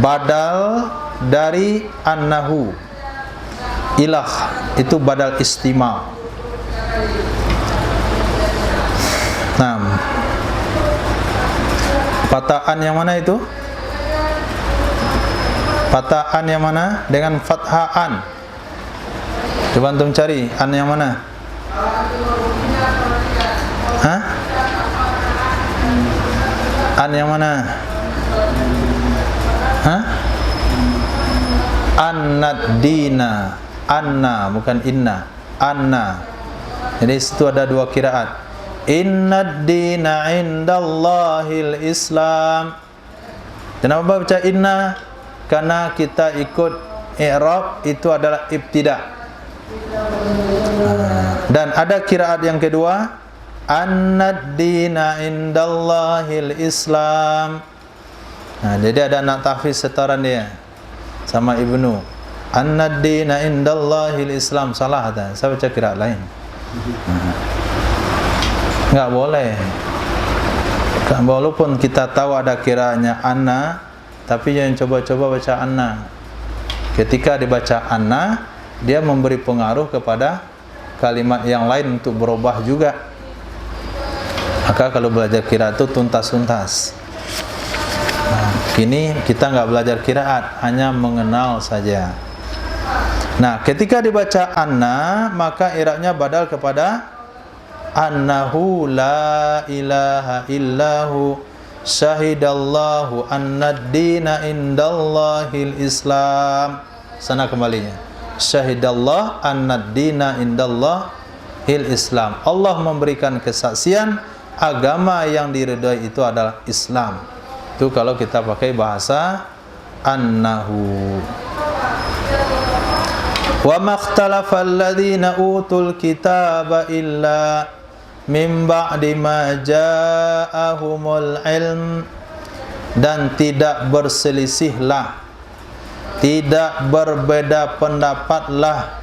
Speaker 1: badal dari annahu, ilah itu badal istima. Nah, patah an yang mana itu? Patah an yang mana? Dengan fathah an. Coba antum cari an yang mana? Hah? An yang mana? Hah? Annad dina. Anna, bukan inna. Anna. Jadi situ ada dua qiraat. Innad dina indallahil Islam. Kenapa baca inna? Karena kita ikut i'rab, itu adalah ibtida. Dan ada qiraat yang kedua, annad dina indallahil Islam. Nah, jadi ada anak tahfiz setoran dia sama Ibnu. Annad dina indallahil Islam. Salah ada. Saya baca qiraat lain. Enggak boleh. Walaupun kita tahu ada qiraatnya anna, tapi jangan coba-coba baca anna. Ketika dibaca anna, dia memberi pengaruh kepada kalimat yang lain untuk berubah juga. Maka kalau belajar qiraat itu tuntas-tuntas. Nah, kini kita enggak belajar qiraat, hanya mengenal saja. Nah, ketika dibaca anna, maka i'rabnya badal kepada annahu la ilaha illahu syahidallahu annad dina indallahil Islam. Sana kembalinya. Syahidallah annad dina indallahil Islam. Allah memberikan kesaksian agama yang diridhai itu adalah Islam. Itu kalau kita pakai bahasa annahu. Wa makhtalafa alladhina utul kitaba illa min ba'di ma ja'ahumul ilm, dan tidak berselisihlah, tidak berbeda pendapatlah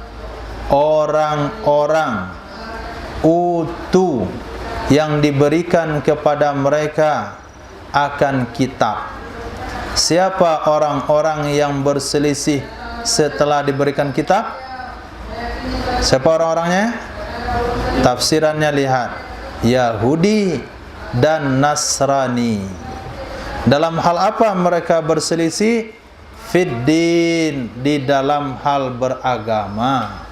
Speaker 1: orang-orang utu yang diberikan kepada mereka akan kitab. Siapa orang-orang yang berselisih setelah diberikan kitab? Siapa orang-orangnya? Tafsirannya lihat, Yahudi dan Nasrani. Dalam hal apa mereka berselisih? Fiddin, di dalam hal beragama.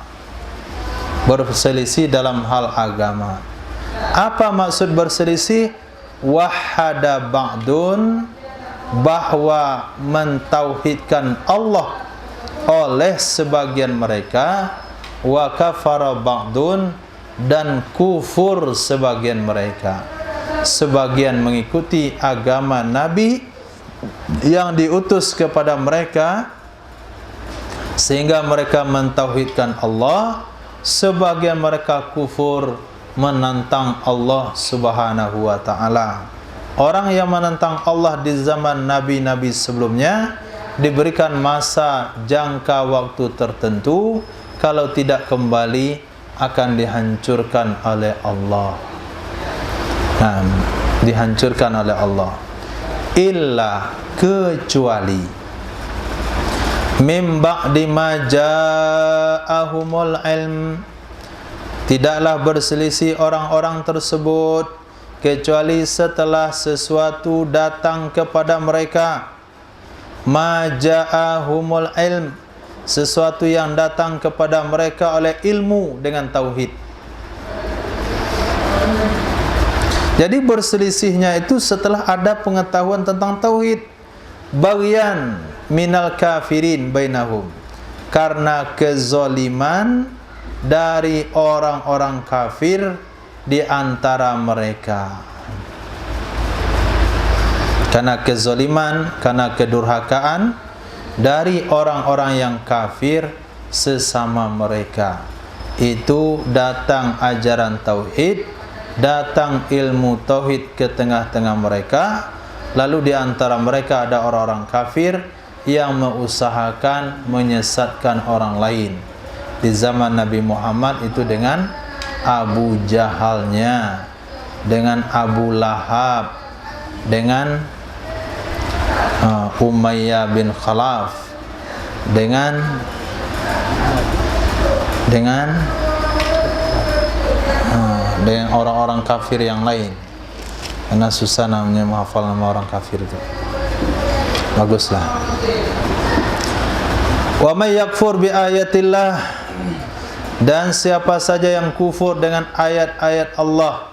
Speaker 1: Berselisih dalam hal agama. Apa maksud berselisih? Wahada ba'dun, bahwa mentauhidkan Allah oleh sebagian mereka, wa kafara ba'dun, dan kufur sebagian mereka. Sebagian mengikuti agama Nabi yang diutus kepada mereka sehingga mereka mentauhidkan Allah, sebagian mereka kufur menantang Allah Subhanahu wa taala. Orang yang menantang Allah di zaman nabi-nabi sebelumnya diberikan masa jangka waktu tertentu, kalau tidak kembali akan dihancurkan oleh Allah. Nah, dihancurkan oleh Allah. Illa, kecuali mim ba'di ma ja'ahumul ilm, tidaklah berselisih orang-orang tersebut kecuali setelah sesuatu datang kepada mereka. Ma ja'ahumul ilm, sesuatu yang datang kepada mereka oleh ilmu dengan tauhid. Jadi berselisihnya itu setelah ada pengetahuan tentang tauhid. Baghyan minal kafirin bainahum, karena kezaliman dari orang-orang kafir di antara mereka. Karena kezaliman, karena kedurhakaan dari orang-orang yang kafir sesama mereka. Itu datang ajaran tauhid, datang ilmu tauhid ke tengah-tengah mereka. Lalu di antara mereka ada orang-orang kafir yang mengusahakan menyesatkan orang lain. Di zaman Nabi Muhammad itu dengan Abu Jahalnya, dengan Abu Lahab, dengan Umayyah bin Khalaf, dengan orang-orang kafir yang lain. Karena susah namanya menghafal nama orang kafir itu. Baguslah. Wa may yakfur bi ayatillah, dan siapa saja yang kufur dengan ayat-ayat Allah,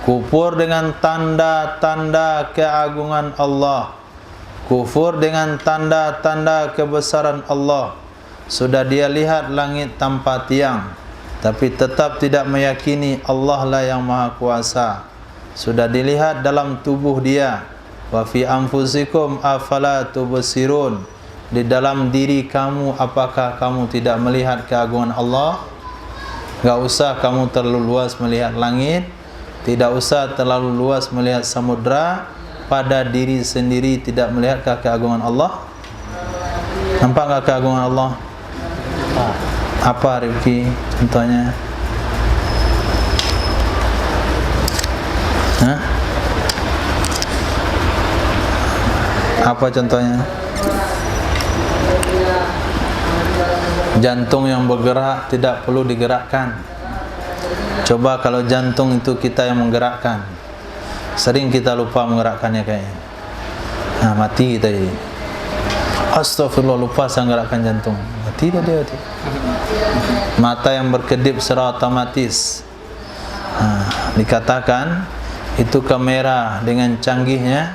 Speaker 1: kufur dengan tanda-tanda keagungan Allah, kufur dengan tanda-tanda kebesaran Allah. Sudah dia lihat langit tanpa tiang, tapi tetap tidak meyakini Allah lah yang maha kuasa. Sudah dilihat dalam tubuh dia. Wa fi anfusikum afala tubsirun, di dalam diri kamu apakah kamu tidak melihat keagungan Allah? Gak usah kamu terlalu luas melihat langit, tidak usah terlalu luas melihat samudra, pada diri sendiri tidak melihat keagungan Allah? Nampak gak keagungan Allah? Apa Rifki contohnya? Hah? Apa contohnya? Jantung yang bergerak tidak perlu digerakkan. Coba kalau jantung itu kita yang menggerakkan, sering kita lupa menggerakkannya kayaknya. Nah, mati kita ini. Astagfirullah, lupa saya menggerakkan jantung. Mati dah dia. Mata yang berkedip secara otomatis. Nah, dikatakan itu kamera dengan canggihnya,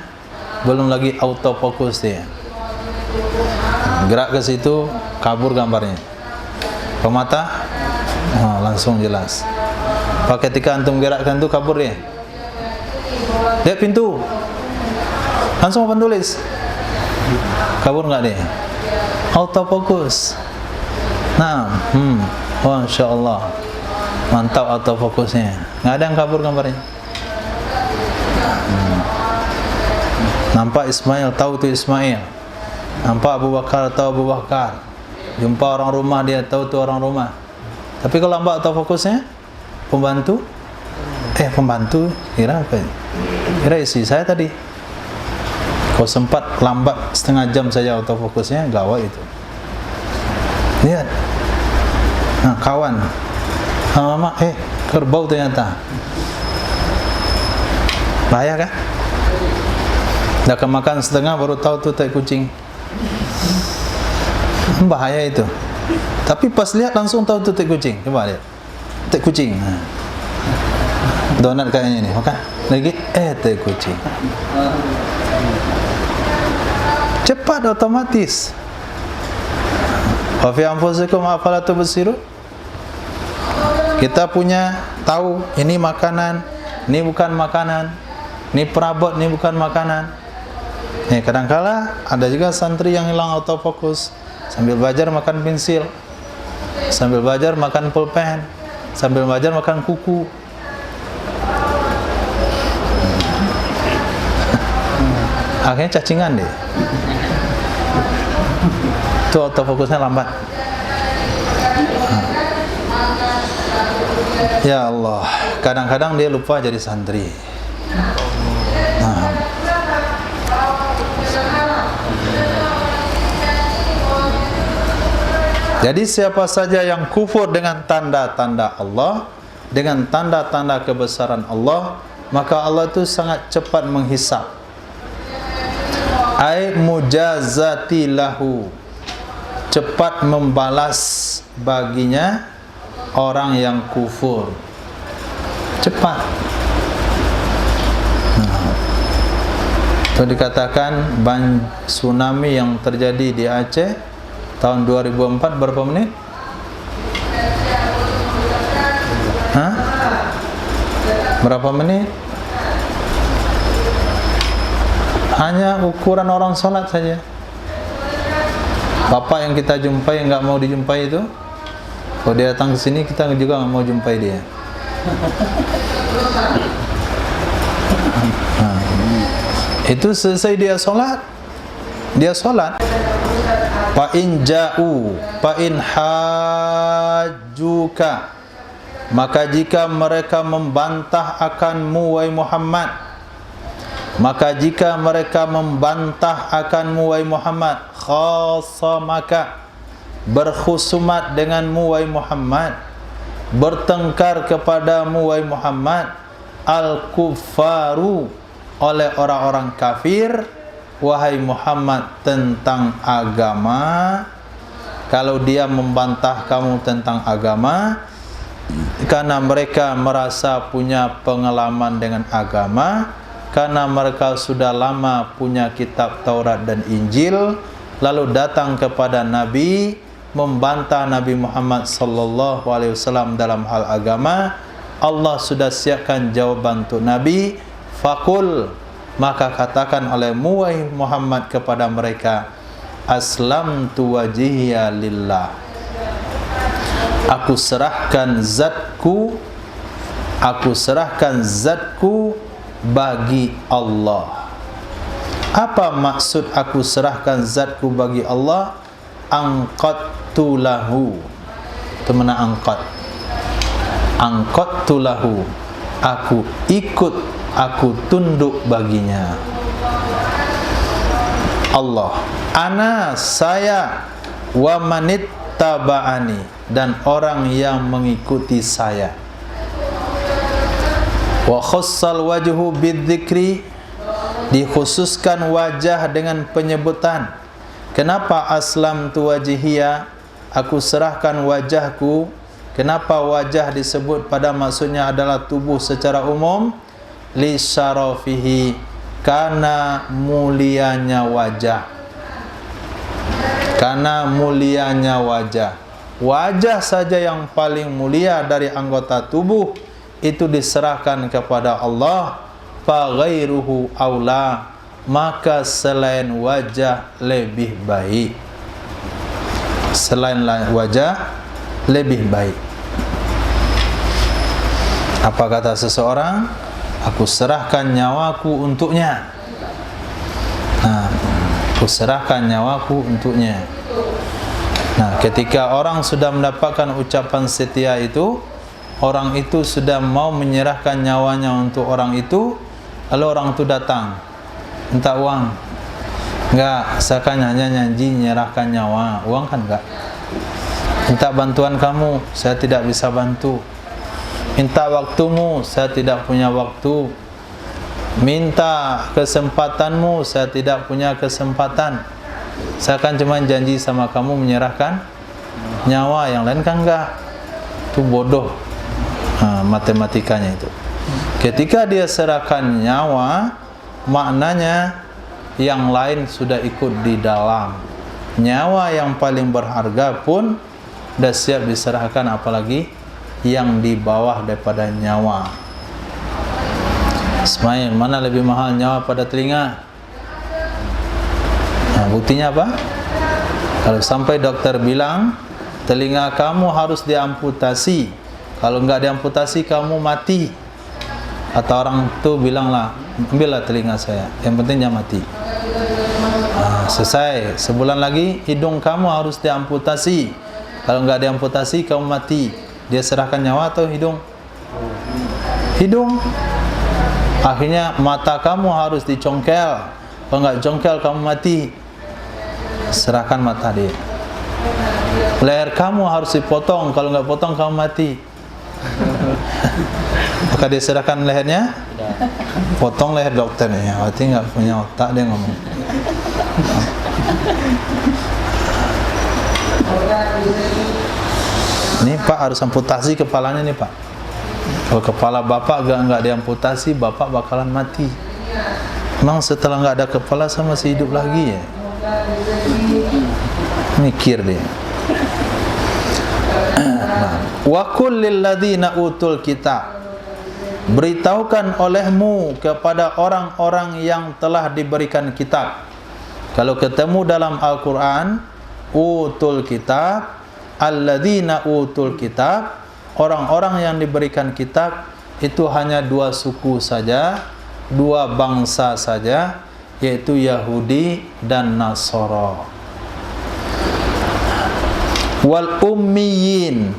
Speaker 1: belum lagi autofocus dia. Gerak ke situ, kabur gambarnya. Ke mata, langsung jelas. Pak, ketika antum gerakkan tu kabur dia. Lihat pintu, langsung apa tulis? Kabur enggak dia? Autofocus. Nah, Masya Allah, mantap autofokusnya. Nggak ada yang kabur gambarnya. Nampak Ismail, tahu tu Ismail. Nampak Abu Bakar, tahu Abu Bakar. Jumpa orang rumah, dia tahu tu orang rumah. Tapi kalau lambat autofokusnya, pembantu, kira apa? Kira isi saya tadi. Kalau sempat lambat setengah jam saja autofokusnya, gawat itu. Lihat. Nah, kawan. Mama, kerbau ternyata. Bahaya kan? Dah kemakan setengah baru tahu tu tai kucing. Bahaya itu. Tapi pas lihat langsung tahu tu tai kucing. Coba lihat. Tai kucing. Donat kayaknya ni, makan. Lagi tai kucing. Cepat otomatis. Wa fi anfusikum afala tubsirun. Kita punya tahu ini makanan, ini bukan makanan. Ini perabot, ini bukan makanan. Kadang-kala ada juga santri yang hilang autofokus. Sambil belajar makan pensil, sambil belajar makan pulpen, sambil belajar makan kuku. Akhirnya cacingan deh. Itu autofokusnya lambat. Ya Allah, kadang-kadang dia lupa jadi santri. Jadi siapa saja yang kufur dengan tanda-tanda Allah, dengan tanda-tanda kebesaran Allah, maka Allah itu sangat cepat menghisap. Ai mujazati lahu, cepat membalas baginya orang yang kufur. Cepat. Itu dikatakan tsunami yang terjadi di Aceh tahun 2004 berapa menit? Berapa menit? Hanya ukuran orang sholat saja. Bapak yang kita jumpai enggak mau dijumpai itu, kalau dia datang ke sini kita juga enggak mau jumpai dia. Itu selesai dia sholat, dia solat. Fa in ja'u fa in hajjuka, maka jika mereka membantah akanmu wahai Muhammad, maka jika mereka membantah akanmu wahai Muhammad, khasamaka, berkhusumat denganmu wahai Muhammad, bertengkar kepadamu wahai Muhammad, al-kuffaru, oleh orang-orang kafir wahai Muhammad tentang agama. Kalau dia membantah kamu tentang agama karena mereka merasa punya pengalaman dengan agama, karena mereka sudah lama punya kitab Taurat dan Injil, lalu datang kepada Nabi membantah Nabi Muhammad sallallahu alaihi wasallam dalam hal agama, Allah sudah siapkan jawaban untuk Nabi. Faqul, maka katakan oleh Muhammad kepada mereka, aslamtu wajhiya lillah, aku serahkan zatku bagi Allah. Apa maksud aku serahkan zatku bagi Allah? Angqattu lahu, itu mana angqat? Angqattu lahu, aku ikut, aku tunduk baginya. Allah, ana, saya, wa manit taba'ani, dan orang yang mengikuti saya. Wa khassal wajhu bidzikri, dikhususkan wajah dengan penyebutan. Kenapa aslamtu wajhiya, aku serahkan wajahku? Kenapa wajah disebut pada maksudnya adalah tubuh secara umum? Li syarafihi, karena mulianya wajah. Karena mulianya wajah. Wajah saja yang paling mulia dari anggota tubuh itu diserahkan kepada Allah. Fa ghairuhu aula, maka selain wajah lebih baik. Selain wajah lebih baik. Apa kata seseorang? Aku serahkan nyawaku untuknya. Nah, aku serahkan nyawaku untuknya. Nah, ketika orang sudah mendapatkan ucapan setia itu, orang itu sudah mau menyerahkan nyawanya untuk orang itu, lalu orang itu datang minta uang. Enggak, saya kan hanya janji menyerahkan nyawa, uang kan enggak. Minta bantuan kamu, saya tidak bisa bantu. Minta waktumu, saya tidak punya waktu. Minta kesempatanmu, saya tidak punya kesempatan. Saya kan cuma janji sama kamu menyerahkan nyawa, yang lain kan enggak. Itu bodoh matematikanya itu. Ketika dia serahkan nyawa, maknanya yang lain sudah ikut di dalam. Nyawa yang paling berharga pun sudah siap diserahkan, apalagi yang di bawah daripada nyawa. Ismail, mana lebih mahal, nyawa pada telinga? Nah, buktinya apa? Kalau sampai dokter bilang telinga kamu harus diamputasi, kalau enggak diamputasi kamu mati, atau orang itu bilanglah, ambillah telinga saya, yang penting jangan mati. Nah, selesai, sebulan lagi hidung kamu harus diamputasi, kalau enggak diamputasi kamu mati. Dia serahkan nyawa atau hidung? Hidung. Akhirnya mata kamu harus dicongkel, kalau enggak congkel kamu mati. Serahkan mata dia. Leher kamu harus dipotong, kalau enggak potong kamu mati. Maka dia serahkan lehernya, potong leher dokter nih, berarti enggak punya otak dia ngomong. Ini Pak harus amputasi kepalanya nih Pak. Kalau kepala Bapak enggak diamputasi, Bapak bakalan mati. Memang setelah enggak ada kepala sama masih hidup lagi ya? Mikir dia. Wa qul lil ladzina utul kitab, beritahukan olehmu kepada orang-orang yang telah diberikan kitab. Kalau ketemu dalam Al-Quran, utul kitab, alladzina utul kitab, orang-orang yang diberikan kitab itu hanya dua suku saja, dua bangsa saja, yaitu Yahudi dan Nasara. Wal ummiyin,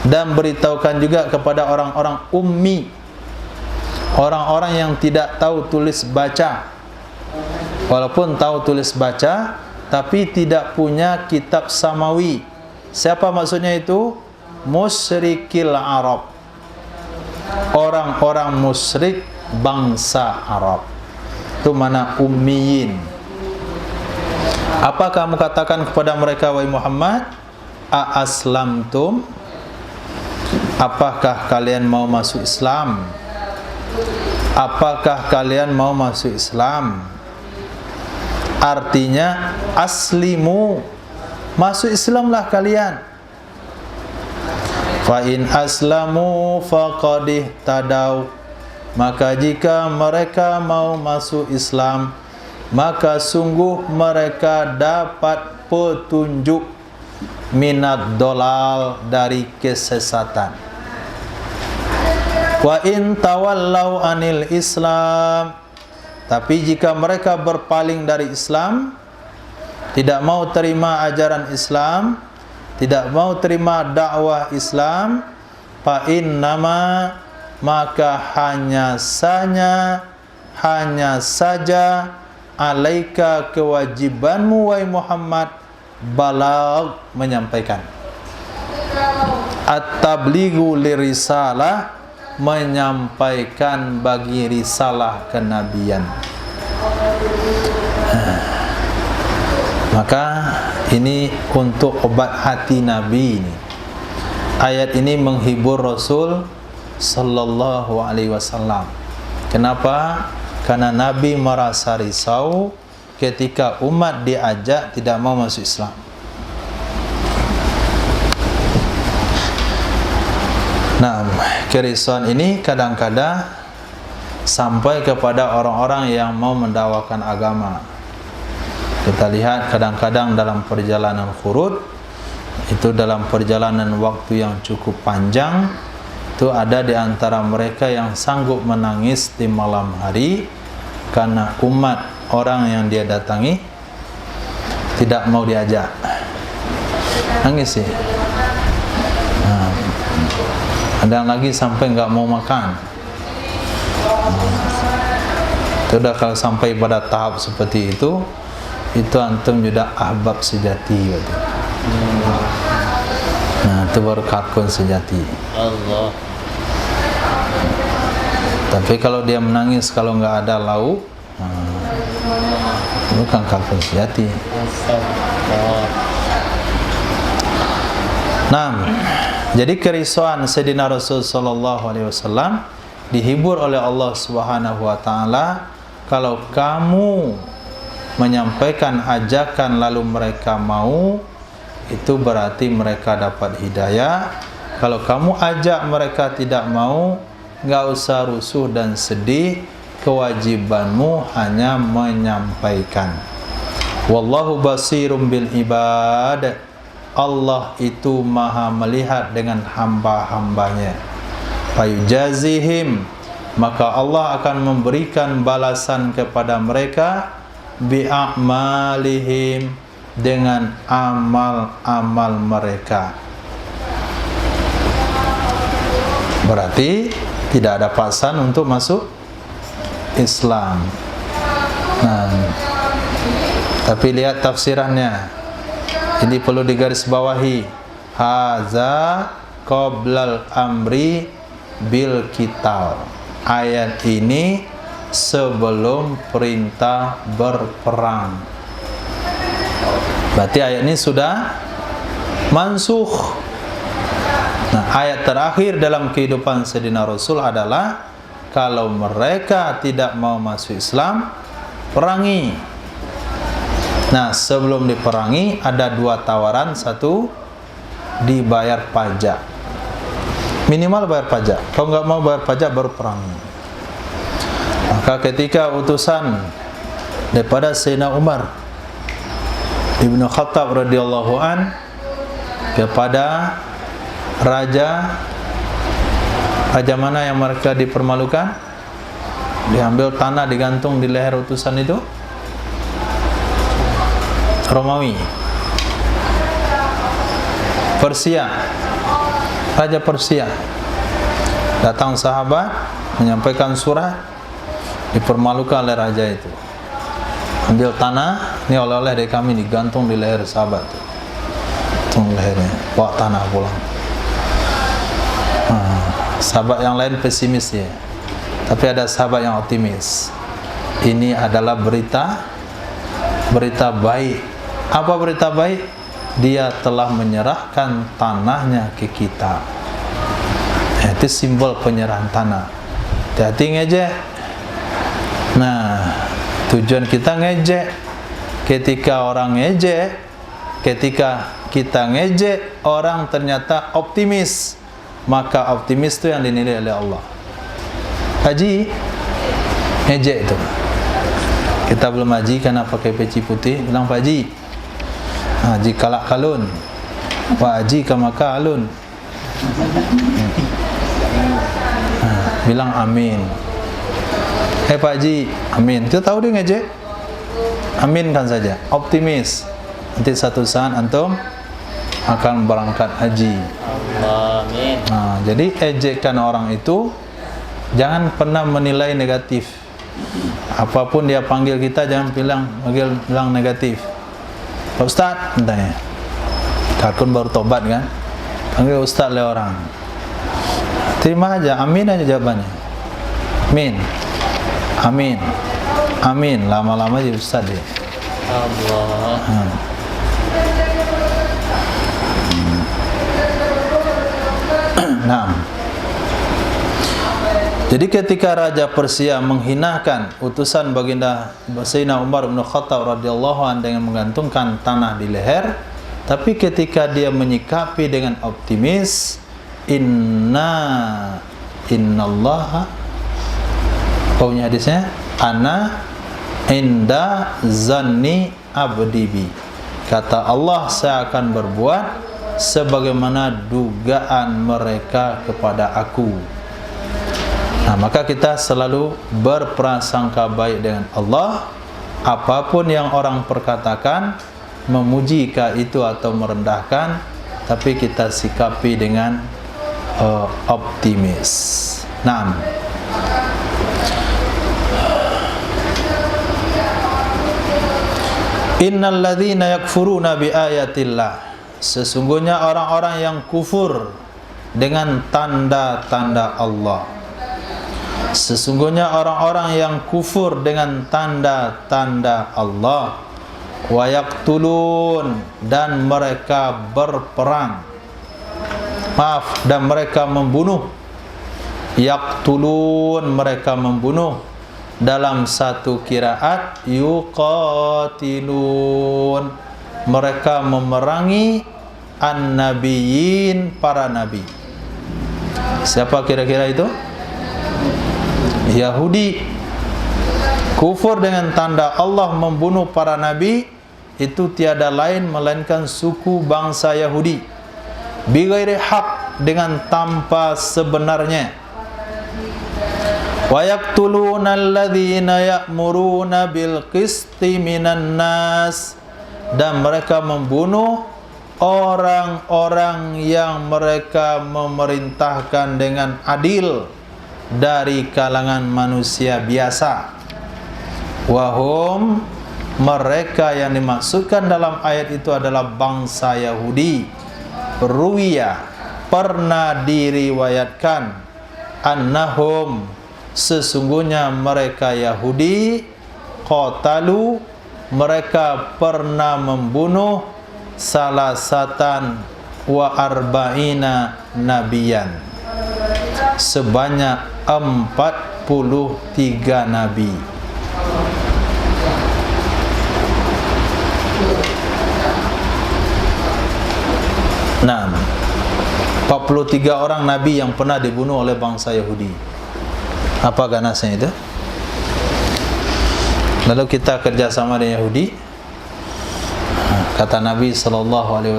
Speaker 1: dan beritahukan juga kepada orang-orang ummi, orang-orang yang tidak tahu tulis baca, walaupun tahu tulis baca tapi tidak punya kitab samawi. Siapa maksudnya itu? Musyrikil Arab, orang-orang musyrik bangsa Arab. Itu mana ummiyin. Apa kamu katakan kepada mereka, wahai Muhammad? A-aslamtum, apakah kalian mau masuk Islam? Apakah kalian mau masuk Islam? Artinya aslimu, masuk Islamlah kalian. Fa in aslamu faqad ihtadaw, maka jika mereka mau masuk Islam, maka sungguh mereka dapat petunjuk, minad dolal, dari kesesatan. Wa in tawallau anil Islam, tapi jika mereka berpaling dari Islam, tidak mau terima ajaran Islam, tidak mau terima dakwah Islam, fa innama, maka hanya saja alaika, kewajibanmu wahai Muhammad, balagh, menyampaikan. At-tablighu lirisalah, menyampaikan bagi risalah kenabian. Maka ini untuk obat hati Nabi ini. Ayat ini menghibur Rasul sallallahu alaihi wasallam. Kenapa? Karena Nabi merasa risau ketika umat diajak tidak mau masuk Islam. Nah, kerisauan ini kadang-kadang sampai kepada orang-orang yang mau mendakwakan agama. Kita lihat kadang-kadang dalam perjalanan khurud, itu dalam perjalanan waktu yang cukup panjang, itu ada di antara mereka yang sanggup menangis di malam hari karena umat orang yang dia datangi tidak mau diajak. Nangis sih. Ada yang lagi sampai nggak mau makan. Itu udah, kalau sampai pada tahap seperti itu antum sudah ahbab sejati. Nah, itu baru kalkun sejati. Allah. Tapi kalau dia menangis kalau nggak ada lauk, bukan kalkun sejati. Nah, jadi kerisauan Sayyidina Rasul sallallahu alaihi wasallam dihibur oleh Allah Subhanahu wa taala. Kalau kamu menyampaikan ajakan lalu mereka mau, itu berarti mereka dapat hidayah. Kalau kamu ajak mereka tidak mau, nggak usah rusuh dan sedih, kewajibanmu hanya menyampaikan. Wallahu basirum bil ibad, Allah itu maha melihat dengan hamba-hambanya. Fayujazihim, maka Allah akan memberikan balasan kepada mereka bi'amalihim, dengan amal-amal mereka. Berarti tidak ada paksaan untuk masuk Islam. Nah, tapi lihat tafsirannya. Ini perlu digarisbawahi. Haza qoblal amri bil qital. Ayat ini sebelum perintah berperang. Berarti ayat ini sudah mansukh. Nah, ayat terakhir dalam kehidupan Sayyidina Rasul adalah kalau mereka tidak mau masuk Islam, perangi. Nah, sebelum diperangi ada dua tawaran. Satu, dibayar pajak, minimal bayar pajak. Kalau nggak mau bayar pajak baru perangi. Maka ketika utusan daripada Sayyidina Umar Ibnu Khattab radhiyallahu an kepada raja mana yang mereka dipermalukan, diambil tanah digantung di leher utusan itu, Romawi. Persia, Raja Persia. Datang sahabat menyampaikan surat, dipermalukan oleh raja itu. Ambil tanah, ini oleh-oleh dari kami, digantung di leher sahabat. Gantung lehernya, bawa tanah pulang. Sahabat yang lain pesimis ya, tapi ada sahabat yang optimis. Ini adalah berita baik. Apa berita baik? Dia telah menyerahkan tanahnya ke kita. Itu simbol penyerahan tanah. Hati-hati ngejek. Nah, tujuan kita ngejek. Ketika orang ngejek, ketika kita ngejek, orang ternyata optimis. Maka optimis itu yang dinilai oleh Allah. Haji ngejek itu. Kita belum haji karena pakai peci putih, bilang Pak Haji, haji kalak kalun, Pak Haji kamaka alun. Bilang amin. Pak Haji, amin. Kita tahu dia ngejek, aminkan saja, optimis. Nanti satu saat antum akan berangkat haji. Amin. Jadi ejekan orang itu jangan pernah menilai negatif. Apapun dia panggil kita, jangan bilang negatif. Pak Ustaz, entahnya. Takut baru tobat kan? Panggil Ustaz oleh orang. Terima aja, amin aja jawabannya. Amin. Amin. Amin. Lama-lama jadi Ustaz dia. Allah. Nah. Jadi ketika Raja Persia menghinakan utusan baginda Sayyidina Umar bin Khattab radhiyallahu anhu dengan menggantungkan tanah di leher, tapi ketika dia menyikapi dengan optimis, innallaha, pokoknya hadisnya, ana inda zanni abdi bi. Kata Allah, saya akan berbuat sebagaimana dugaan mereka kepada aku. Nah, maka kita selalu berprasangka baik dengan Allah. Apapun yang orang perkatakan, memujikah itu atau merendahkan, tapi kita sikapi dengan optimis. Naam. Innal ladzina yakfuruna bi ayatillah. Sesungguhnya orang-orang yang kufur dengan tanda-tanda Allah. Sesungguhnya orang-orang yang kufur dengan tanda-tanda Allah, wa yaqtulun, dan mereka berperang, dan mereka membunuh. Yaqtulun, mereka membunuh. Dalam satu qiraat yuqatilun, mereka memerangi an-nabiyyin, para nabi. Siapa kira-kira itu? Yahudi. Kufur dengan tanda Allah, membunuh para nabi, itu tiada lain melainkan suku bangsa Yahudi. Bighairi haq, dengan tanpa sebenarnya. Wa yaqtuluna alladzina ya'muruna bil qisti minan nas, dan mereka membunuh orang-orang yang mereka memerintahkan dengan adil dari kalangan manusia biasa. Wahum, mereka yang dimaksudkan dalam ayat itu adalah bangsa Yahudi. Ruwiya, pernah diriwayatkan, annahum, sesungguhnya mereka Yahudi, qatalu, mereka pernah membunuh salasatan wa arba'ina nabiyan, sebanyak 43 nabi. Nah, 43 orang nabi yang pernah dibunuh oleh bangsa Yahudi. Apa ganasnya itu? Lalu kita kerjasama dengan Yahudi. Kata Nabi SAW,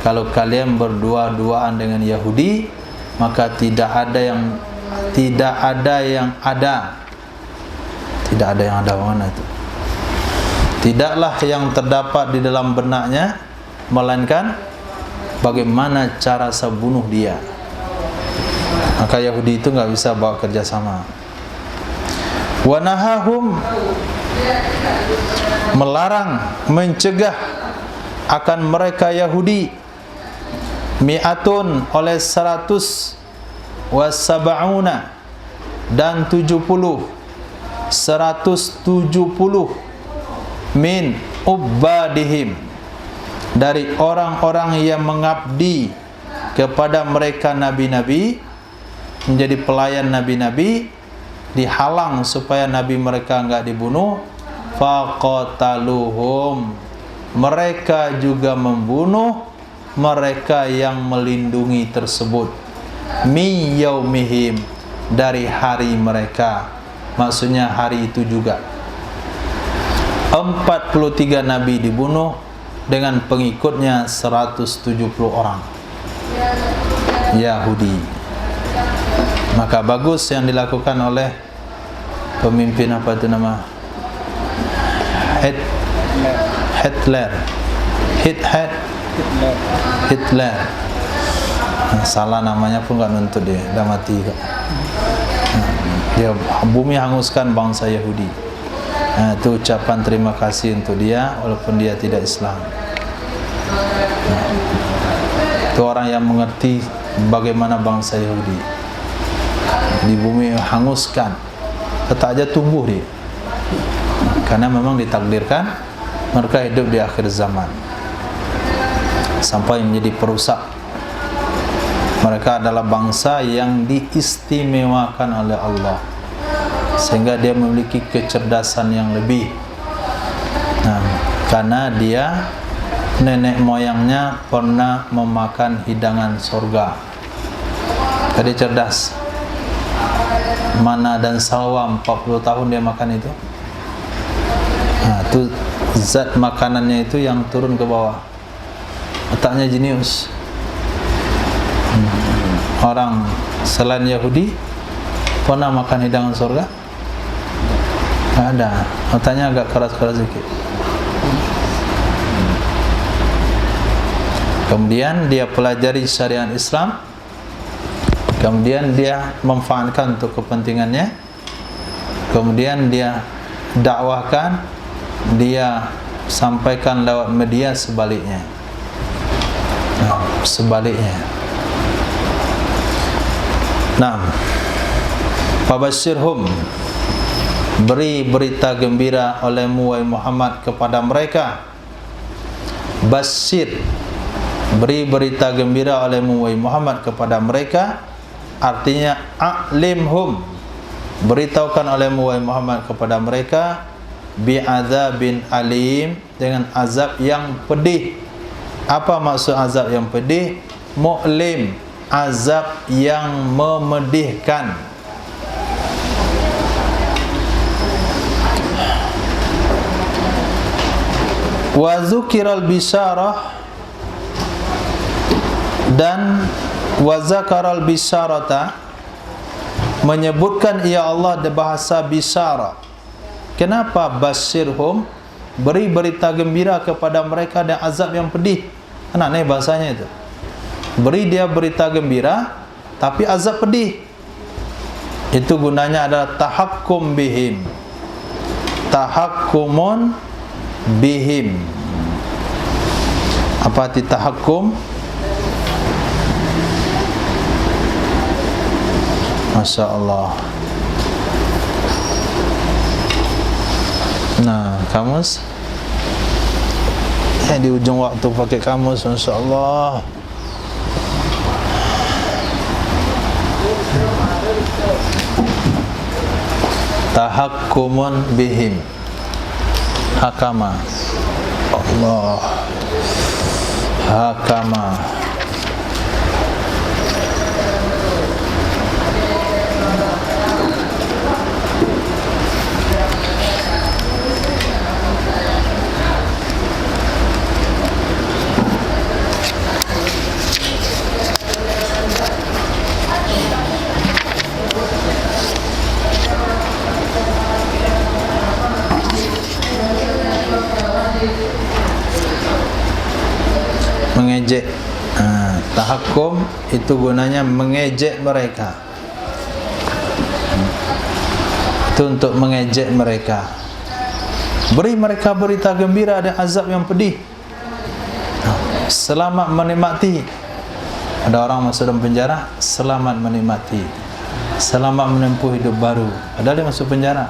Speaker 1: kalau kalian berdua-duaan dengan Yahudi, maka tidak ada yang ada mana itu? Tidaklah yang terdapat di dalam benaknya melainkan bagaimana cara saya bunuh dia. Maka Yahudi itu nggak bisa bawa kerjasama. Wa nahahum, melarang, mencegah akan mereka Yahudi, mi'atun oleh 100, wa sab'una dan 70, 170 min ubbadihim, dari orang-orang yang mengabdi kepada mereka nabi-nabi, menjadi pelayan nabi-nabi, dihalang supaya nabi mereka enggak dibunuh. Faqataluhum, mereka juga membunuh mereka yang melindungi tersebut, mi yaumihim, dari hari mereka, maksudnya hari itu juga. 43 nabi dibunuh dengan pengikutnya 170 orang Yahudi. Maka bagus yang dilakukan oleh pemimpin apa itu nama? Hitler. Salah namanya pun nggak nuntut dia, dah mati kok. Dia bumi hanguskan bangsa Yahudi. Itu ucapan terima kasih untuk dia walaupun dia tidak Islam. Itu orang yang mengerti bagaimana bangsa Yahudi di bumi hanguskan, tetap aja tumbuh dia, karena memang ditakdirkan mereka hidup di akhir zaman sampai menjadi perusak. Mereka adalah bangsa yang diistimewakan oleh Allah, sehingga dia memiliki kecerdasan yang lebih. Karena dia nenek moyangnya pernah memakan hidangan surga, jadi cerdas. Mana dan salwa 40 tahun dia makan itu. Itu zat makanannya itu yang turun ke bawah. Otaknya jenius. Orang selain Yahudi pernah makan hidangan surga? Tidak ada. Otaknya agak keras-keras sedikit. Kemudian dia pelajari syariat Islam, kemudian dia memanfaatkan untuk kepentingannya, kemudian dia dakwahkan, dia sampaikan lewat media sebaliknya. Sebaliknya. Fabashirhum, beri berita gembira olehmu wahai Muhammad kepada mereka. Basyir, beri berita gembira olehmu wahai Muhammad kepada mereka, artinya a'limhum, beritahukan olehmu wahai Muhammad kepada mereka, bi'adzabin alim, dengan azab yang pedih. Apa maksud azab yang pedih? Mu'lim, azab yang memedihkan. Wa zukiral bisyarah, dan wa zakaral bisyarata, menyebutkan ia Allah di bahasa bisyarah. Kenapa basyirhum, beri berita gembira kepada mereka dan azab yang pedih? Aneh bahasanya itu. Beri dia berita gembira tapi azab pedih. Itu gunanya adalah tahakkum bihim. Tahakkumun bihim. Apa arti tahakkum? Masya Allah. Nah, kamus di ujung waktu pakai kamus, Masya Allah. Tahakkumun bihim, hakama, Allah, hakama. mengejek. Tahakkum itu gunanya mengejek mereka. Itu untuk mengejek mereka. Beri mereka berita gembira ada azab yang pedih. Selamat menikmati. Ada orang masuk dalam penjara, selamat menikmati, selamat menempuh hidup baru. Padahal dia masuk penjara.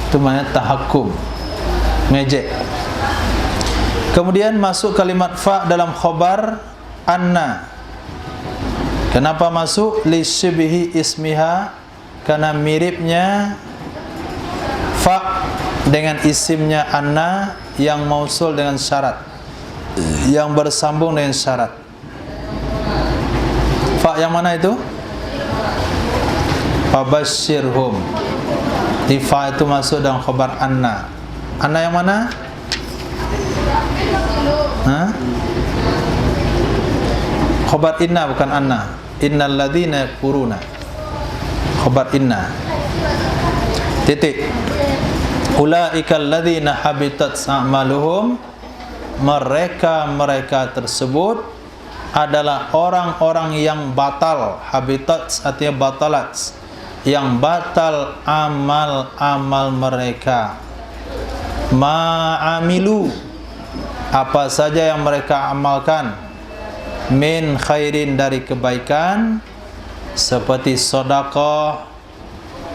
Speaker 1: Itu namanya tahakkum, mengejek. Kemudian masuk kalimat fa dalam khabar anna. Kenapa masuk? Li syibhi ismiha, karena miripnya fa dengan isimnya anna yang mausul dengan syarat, yang bersambung dengan syarat. Fa yang mana itu? Fabashshirhum. Di fa itu masuk dalam khabar anna. Anna yang mana? Khabar inna bukan anna. Innal ladzina yakfuruna. Khabar inna. Titik. Ulaikal ladzina habitat a'maluhum. Mereka tersebut adalah orang-orang yang batal. Habitat artinya batalat, yang batal amal-amal mereka. Ma'amilu, apa saja yang mereka amalkan, min khairin, dari kebaikan, seperti sedekah,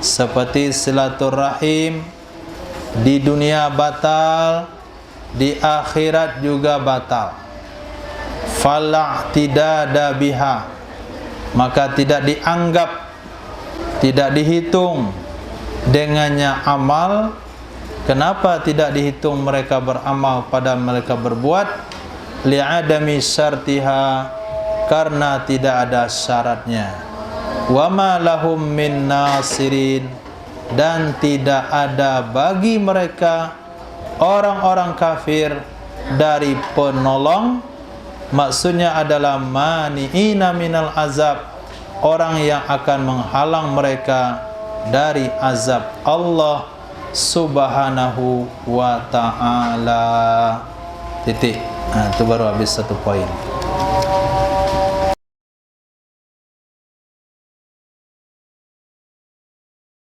Speaker 1: seperti silaturahim, di dunia batal, di akhirat juga batal. Fala tidada biha, maka tidak dianggap, tidak dihitung dengannya amal. Kenapa tidak dihitung mereka beramal pada mereka berbuat? Li'adami syartiha, karena tidak ada syaratnya. Wa ma lahum min nasirin, dan tidak ada bagi mereka orang-orang kafir dari penolong. Maksudnya adalah mani'ina minal azab, orang yang akan menghalang mereka dari azab Allah subhanahu wa ta'ala. Titik. Itu baru habis satu poin.